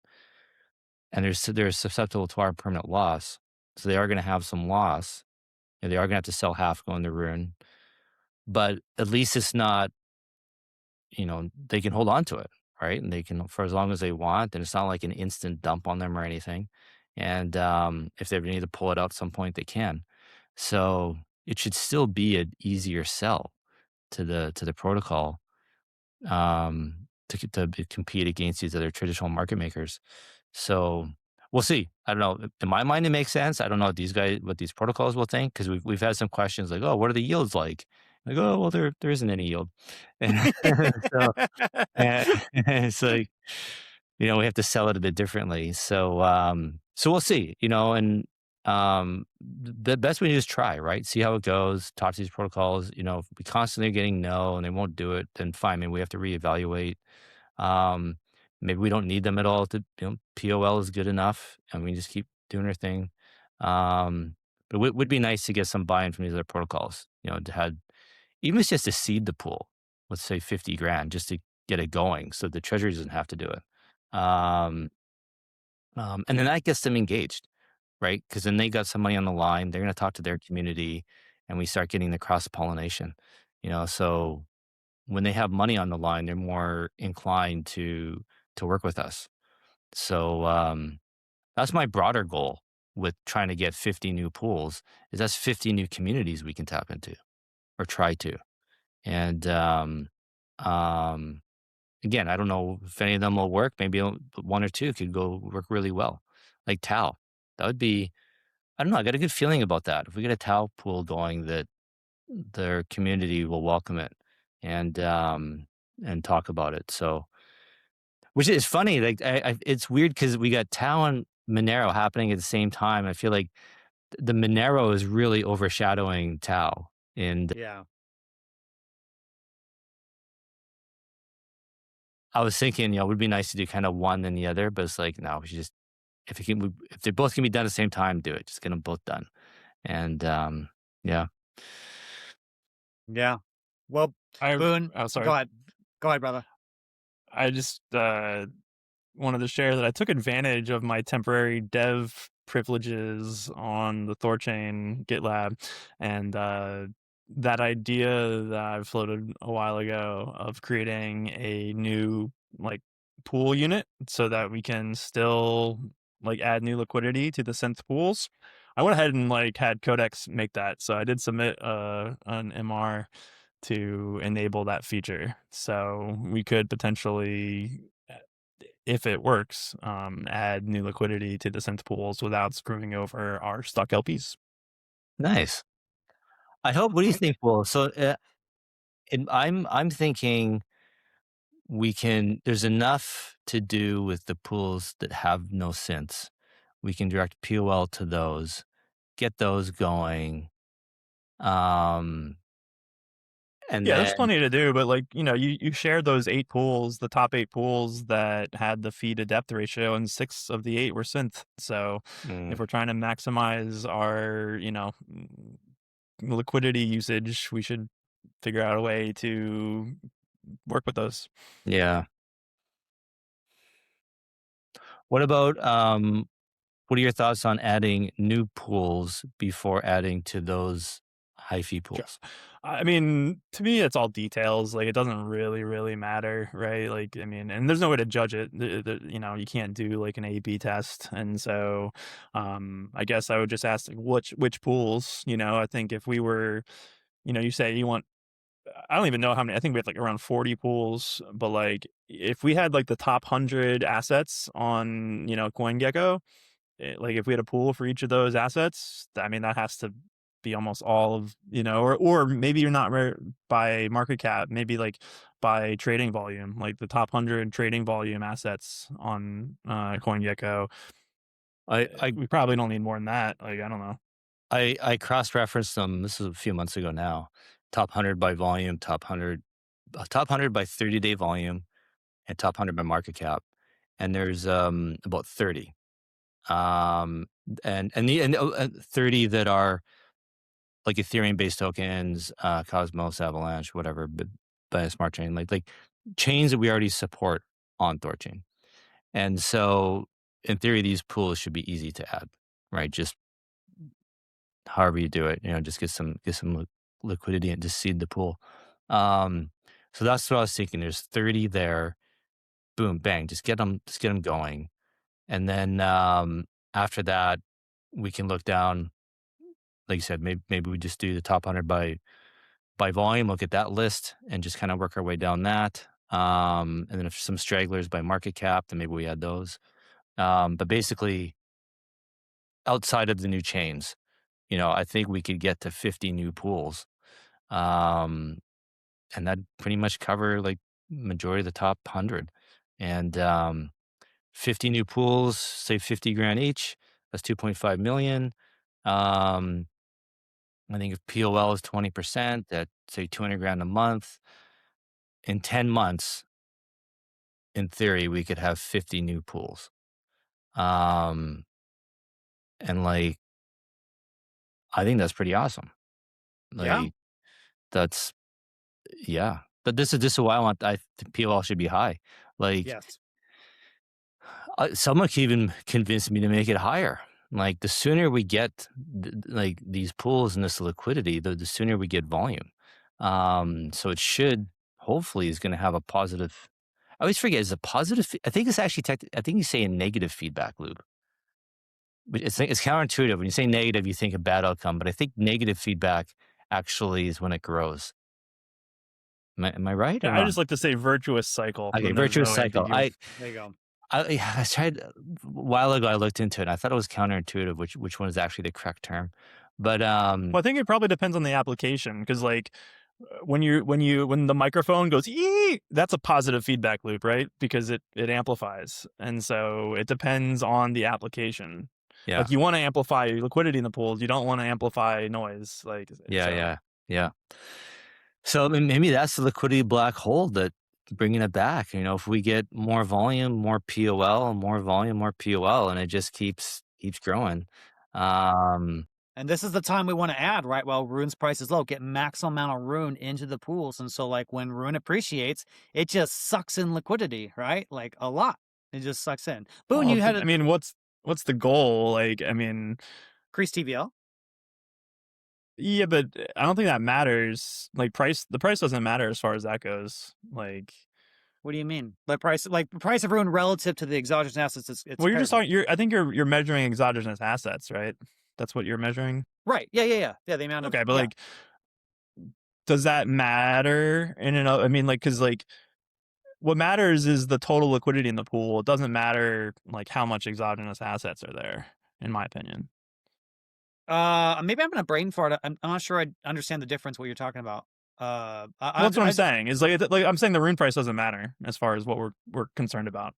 And they're susceptible to our permanent loss. So they are going to have some loss. And they are going to have to sell half going to ruin. But at least it's not, they can hold on to it, right? And they can for as long as they want. And it's not like an instant dump on them or anything. And if they ever need to pull it out at some point, they can. So it should still be an easier sell to the protocol, to compete against these other traditional market makers. So we'll see. I don't know. In my mind, it makes sense. I don't know what these protocols will think, because we've had some questions like, "Oh, what are the yields like?" Like, "Oh, well, there isn't any yield," and so it's like, we have to sell it a bit differently. So we'll see. The best way to do is try, right? See how it goes. Talk to these protocols. If we constantly are getting no and they won't do it, then fine. I mean, we have to reevaluate. Um, Maybe we don't need them at all. POL is good enough, and we just keep doing our thing. But it would be nice to get some buy-in from these other protocols. To have, even if it's just to seed the pool, let's say 50 grand, just to get it going, so the treasury doesn't have to do it. And then that gets them engaged, right? Because then they got some money on the line. They're going to talk to their community, and we start getting the cross pollination. So when they have money on the line, they're more inclined to work with us. So that's my broader goal with trying to get 50 new pools. Is that's 50 new communities we can tap into or try to. And um, again, I don't know if any of them will work. Maybe one or two could go work really well, like Tau. That would be. I don't know. I got a good feeling about that. If we get a Tau pool going, that their community will welcome it and talk about it. So, which is funny. Like, it's weird because we got Tau and Monero happening at the same time. I feel like the Monero is really overshadowing Tau. And Yeah. I was thinking, it would be nice to do kind of one then the other, but it's like, no, we should just, if they both can be done at the same time, do it. Just get them both done. And yeah. Yeah. Well, I Boone, oh, go sorry. ahead. Go ahead, brother. I just wanted to share that I took advantage of my temporary dev privileges on the THORChain GitLab, and that idea that I floated a while ago of creating a new like pool unit so that we can still like add new liquidity to the synth pools. I went ahead and like had Codex make that, so I did submit an MR to enable that feature. So we could potentially, if it works, add new liquidity to the synth pools without screwing over our stuck LPs. Nice. I hope. What do you think, Will? So, I'm thinking we can. There's enough to do with the pools that have no synths. We can direct POL to those, get those going, um, and Yeah, there's then plenty to do, but like, you shared those 8 pools, the top 8 pools that had the fee to depth ratio, and 6 of the 8 were synth. So mm, if we're trying to maximize our, liquidity usage, we should figure out a way to work with those. yeah. What about what are your thoughts on adding new pools before adding to those high fee Sure. pools? I mean, to me, it's all details. Like, it doesn't really matter, right? Like, I mean, and there's no way to judge it. You can't do like an A/B test, and so, I guess I would just ask like, which pools. I think if we were, you say you want. I don't even know how many. I think we have like around 40 pools, but like if we had like the top 100 assets on, CoinGecko, like if we had a pool for each of those assets, I mean that has to be almost all of, or maybe you're not by market cap, maybe like by trading volume, like the top 100 trading volume assets on CoinGecko. I I We probably don't need more than that. Like I don't know. I cross-referenced them. This is a few months ago now. Top 100 by volume, top 100 by 30-day volume, and top 100 by market cap. And there's about 30. Um, and 30 that are like Ethereum-based tokens, Cosmos, Avalanche, whatever, but by a smart chain, like chains that we already support on THORChain. And so, in theory, these pools should be easy to add, right? Just however you do it, just get some liquidity and just seed the pool. Um, so that's what I was thinking. There's 30 there. Boom, bang, just get them going, and then after that, we can look down. Like you said, maybe we just do the top 100 by volume. Look at that list and just kind of work our way down that. And then if some stragglers by market cap, then maybe we add those. But basically, outside of the new chains, I think we could get to 50 new pools. Um, and that pretty much cover like majority of the top 100. And 50 new pools, say 50 grand each, that's 2.5 million. Um, I think if POL is 20%, that's say 200 grand a month. In 10 months, in theory, we could have 50 new pools. Um, and like, I think that's pretty awesome. Yeah. Like, that's, yeah. But this is why I think POL should be high. Like, Yes. someone can even convince me to make it higher. Like, the sooner we get like these pools and this liquidity, the sooner we get volume. So it should hopefully is going to have a positive. I always forget, is a positive. I think it's actually I think you say a negative feedback loop. But it's counterintuitive. When you say negative, you think a bad outcome, but I think negative feedback actually is when it grows. Am I right or Yeah, I wrong? just like to say virtuous cycle. Okay, Then there's virtuous no cycle. ambiguity. There you go. I tried a while ago. I looked into it. And I thought it was counterintuitive, which one is actually the correct term. But Well, I think it probably depends on the application because, like, when the microphone goes ee, that's a positive feedback loop, right? Because it amplifies, and so it depends on the application. yeah, Like, you want to amplify liquidity in the pools, you don't want to amplify noise. Like, yeah, so yeah, yeah. So maybe that's the liquidity black hole that bringing it back. If we get more volume, more POL, more volume, more POL, and it just keeps growing. Um, And this is the time we want to add, right? Well, Rune's price is low. Get maximum amount of Rune into the pools. And so, like, when Rune appreciates, it just sucks in liquidity, right? Like, a lot. It just sucks in. Boone, Well, you had but I a mean, what's the goal? Like, I mean, increase TVL. yeah, but I don't think that matters. Like, the price doesn't matter as far as that goes. Like, What do you mean? The price, like, the price of Rune relative to the exogenous assets, it's well, you're paired just with. talking. I think you're measuring exogenous assets, right? That's what you're measuring. Right. Yeah. The amount of, Okay, but yeah. like, does that matter in and of? I mean, like, because like, what matters is the total liquidity in the pool. It doesn't matter like how much exogenous assets are there, in my opinion. Maybe I'm gonna brain fart. I'm not sure I understand the difference what you're talking about. Well, that's what I'm saying. Is like I'm saying the rune price doesn't matter as far as what we're concerned about.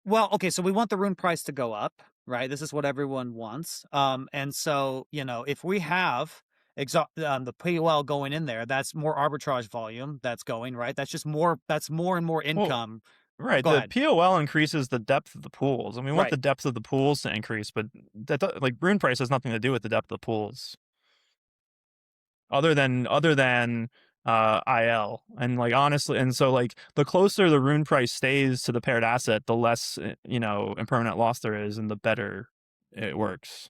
Well, okay, so we want the Rune price to go up, right? This is what everyone wants. And so, if we have the POL going in there, that's more arbitrage volume that's going, right? That's more and more Well, income. right. Go The ahead. POL increases the depth of the pools, and we want Right. the depth of the pools to increase, but like rune price has nothing to do with the depth of the pools, other than IL. And like honestly, and so like the closer the rune price stays to the paired asset, the less impermanent loss there is, and the better it works.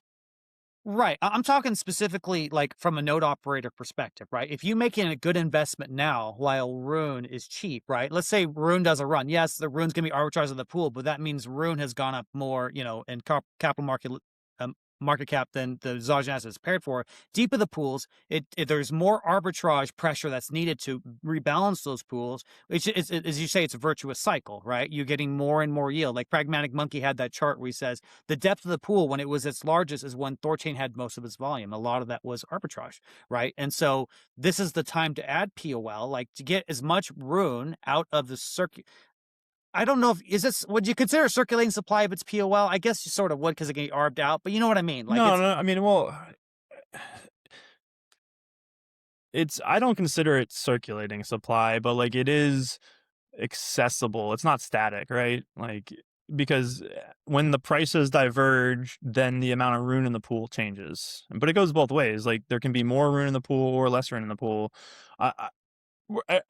Right. I'm talking specifically like from a node operator perspective, right? If you making a good investment now while Rune is cheap, right? Let's say Rune does a run. Yes, the Rune's gonna be arbitraged in the pool, but that means Rune has gone up more, in capital market cap than the exogenous is paired for. Deep in the pools, there's more arbitrage pressure that's needed to rebalance those pools. It's as you say, it's a virtuous cycle, right? You're getting more and more yield. Like Pragmatic Monkey had that chart where he says the depth of the pool when it was its largest is when THORChain had most of its volume. A lot of that was arbitrage, right? And so this is the time to add POL, like to get as much Rune out of the circuit. I don't know would you consider circulating supply of its POL? I guess you sort of would because it can get arbed out, but you know what I mean? Like No, I mean, well, I don't consider it circulating supply, but like it is accessible. It's not static, right? Like because when the prices diverge, then the amount of rune in the pool changes. But it goes both ways. Like there can be more rune in the pool or less rune in the pool. I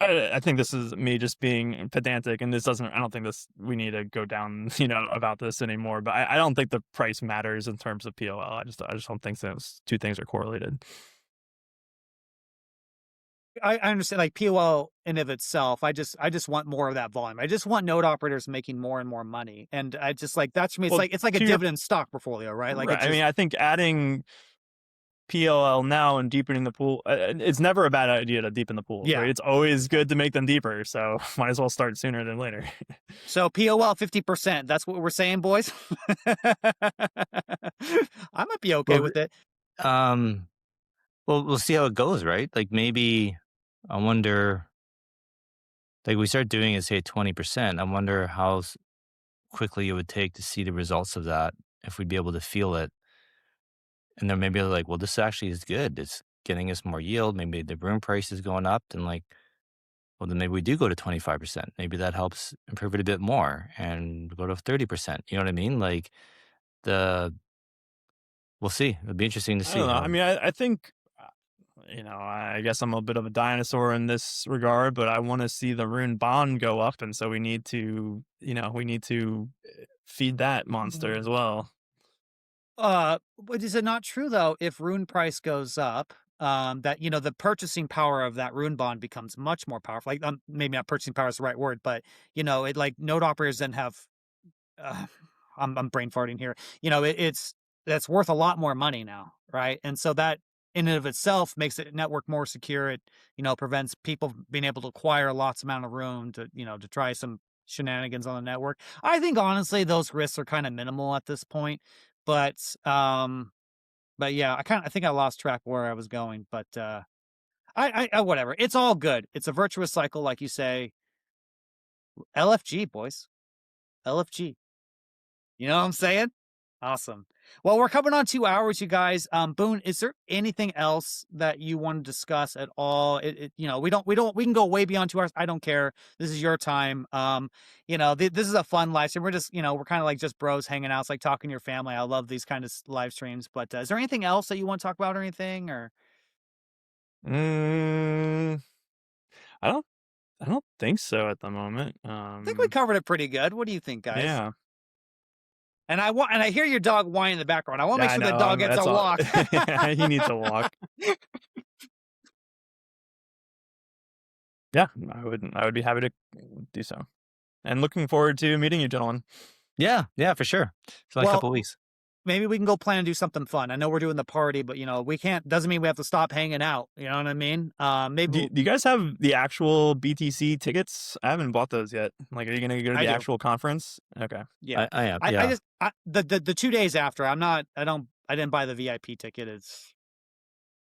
I think this is me just being pedantic, and this doesn't. I don't think we need to go down, about this anymore. But I don't think the price matters in terms of POL. I just don't think those two things are correlated. I understand like POL in of itself. I just want more of that volume. I just want node operators making more and more money. And I just like that's me. Well, It's like a to your dividend stock portfolio, right? Like right. it's I just mean, I think adding PLL now and deepening the pool, it's never a bad idea to deepen the pools, yeah. right? It's always good to make them deeper. So might as well start sooner than later. So POL 50%. That's what we're saying, boys. I might be okay Well, with it. well, we'll see how it goes, right? Like maybe I wonder, like we start doing it, say 20%. I wonder how quickly it would take to see the results of that, if we'd be able to feel it. And then maybe like, well, this actually is good. It's getting us more yield. Maybe the room price is going up. And like, well, then maybe we do go to 25%. Maybe that helps improve it a bit more and go to 30%. You know what I mean? Like the, we'll see. It'll be interesting to I see don't know. I how. mean, I think, I guess I'm a bit of a dinosaur in this regard, but I want to see the rune bond go up. And so we need to, feed that monster as well. But is it not true though, if Rune price goes up, that the purchasing power of that Rune bond becomes much more powerful. Like maybe not purchasing power is the right word, but it like node operators then have uh, I'm brain farting here. It's that's worth a lot more money now, right? And so that in and of itself makes the network more secure. It prevents people being able to acquire lots amount of room to try some shenanigans on the network. I think honestly those risks are kind of minimal at this point, but yeah, I think I lost track where I was going, but I whatever. It's all good. It's a virtuous cycle, like you say. LFG boys, LFG. You know what I'm saying? Awesome. Well, we're coming on 2 hours, you guys. Boone, is there anything else that you want to discuss at all? We can go way beyond 2 hours. I don't care. This is your time. This is a fun live stream. We're just, we're kind of like just bros hanging out. It's like talking to your family. I love these kind of live streams. But is there anything else that you want to talk about or anything? Or Mm, I don't think so at the moment. I think we covered it pretty good. What do you think, guys? Yeah. And I hear your dog whining in the background. I want to Yeah, make I sure the know, dog gets that's a all walk. he needs a walk. Yeah, I would be happy to do so. And looking forward to meeting you, gentlemen. Yeah, for sure. It's like a couple weeks. Maybe we can go plan and do something fun. I know we're doing the party, but we can't. Doesn't mean we have to stop hanging out. You know what I mean? Maybe. Do you guys have the actual BTC tickets? I haven't bought those yet. Like, are you gonna go to the actual conference? Okay. Yeah, I am. Yeah. The 2 days after. I didn't buy the VIP ticket. It's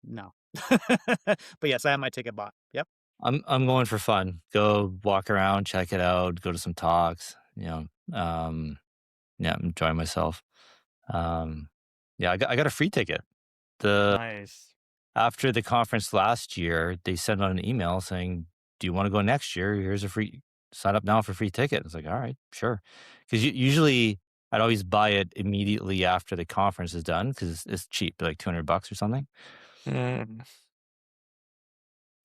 no. But yes, I have my ticket bought. Yep. I'm going for fun. Go walk around, check it out, go to some talks. Enjoy myself. I got a free ticket. Nice. After the conference last year, they sent out an email saying, "Do you want to go next year? Here's a free sign up now for a free ticket." It's like, all right, sure. Because usually I'd always buy it immediately after the conference is done because it's cheap, like $200 or something. Mm.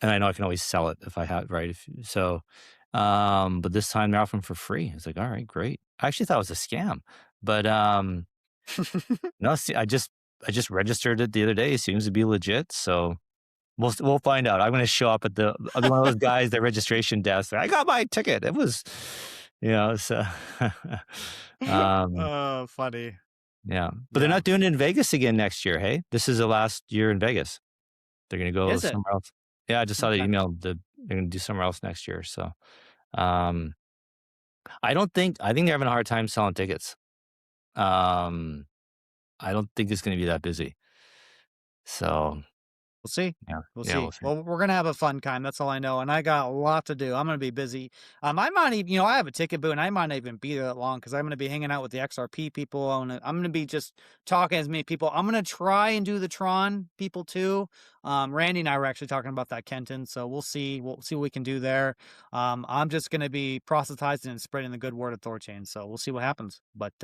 And I know I can always sell it if I have right. But this time they're offering for free. It's like, all right, great. I actually thought it was a scam, but no. See, I just registered it the other day. It seems to be legit. So we'll find out. I'm going to show up at I'll be one of those guys, the registration desk. I got my ticket. It was, so. Oh, funny. Yeah, but they're not doing it in Vegas again next year. Hey, this is the last year in Vegas. They're going to go somewhere else. Yeah, I just saw the email. They're going to do somewhere else next year. So, I think they're having a hard time selling tickets. I don't think it's going to be that busy. So We'll see. yeah, We'll yeah, see. we'll see. Well, we're gonna have a fun time. That's all I know. And I got a lot to do. I'm gonna be busy. I might even, I have a ticket booth, and I might not even be there that long because I'm gonna be hanging out with the XRP people. I'm gonna be just talking to as many people. I'm gonna try and do the Tron people too. Randy and I were actually talking about that, Kenton. So we'll see. We'll see what we can do there. I'm just gonna be proselytizing and spreading the good word of THORChain. So we'll see what happens. But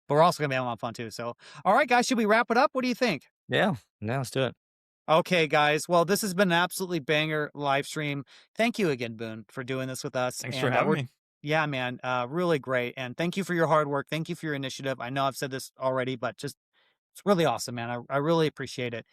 we're also gonna be having a lot of fun too. So all right, guys, should we wrap it up? What do you think? Yeah, let's do it. Okay, guys. Well, this has been an absolutely banger live stream. Thank you again, Boone, for doing this with us. Thanks for having me. Yeah, man. Really great. And thank you for your hard work. Thank you for your initiative. I know I've said this already, but it's really awesome, man. I really appreciate it.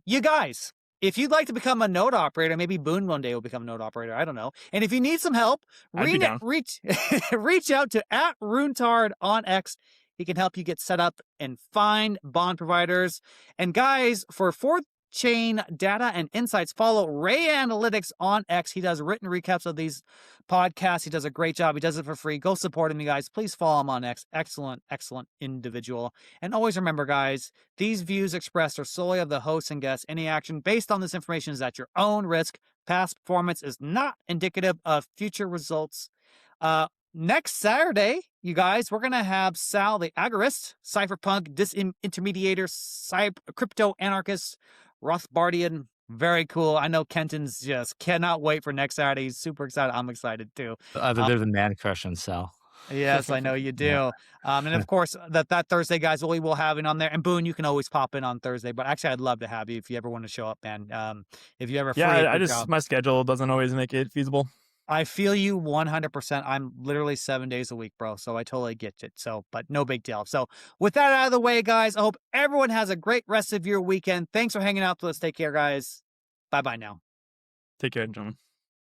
You guys, if you'd like to become a node operator, maybe Boone one day will become a node operator. I don't know. And if you need some help, reach out to @RuneTard on X. He can help you get set up and find bond providers. And guys, for THORChain data and insights, follow Ray Analytics on X. He does written recaps of these podcasts. He does a great job. He does it for free. Go support him, you guys. Please follow him on X. Excellent individual. And always remember, guys, these views expressed are solely of the hosts and guests. Any action based on this information is at your own risk. Past performance is not indicative of future results. Next Saturday, you guys, we're going to have Sal, the agorist, cypherpunk, disintermediator, crypto anarchist, Rothbardian. Very cool. I know Kenton's just cannot wait for next Saturday. He's super excited. I'm excited too. I have a bit of a man crush on Sal. Yes, I know you do. Yeah. And of course, that Thursday, guys, we will have it on there. And Boone, you can always pop in on Thursday. But actually, I'd love to have you if you ever want to show up, man. If you ever free. Yeah, my schedule doesn't always make it feasible. I feel you 100%. I'm literally 7 days a week, bro. So I totally get it. So, but no big deal. So with that out of the way, guys, I hope everyone has a great rest of your weekend. Thanks for hanging out with us. Take care, guys. Bye-bye now. Take care, gentlemen.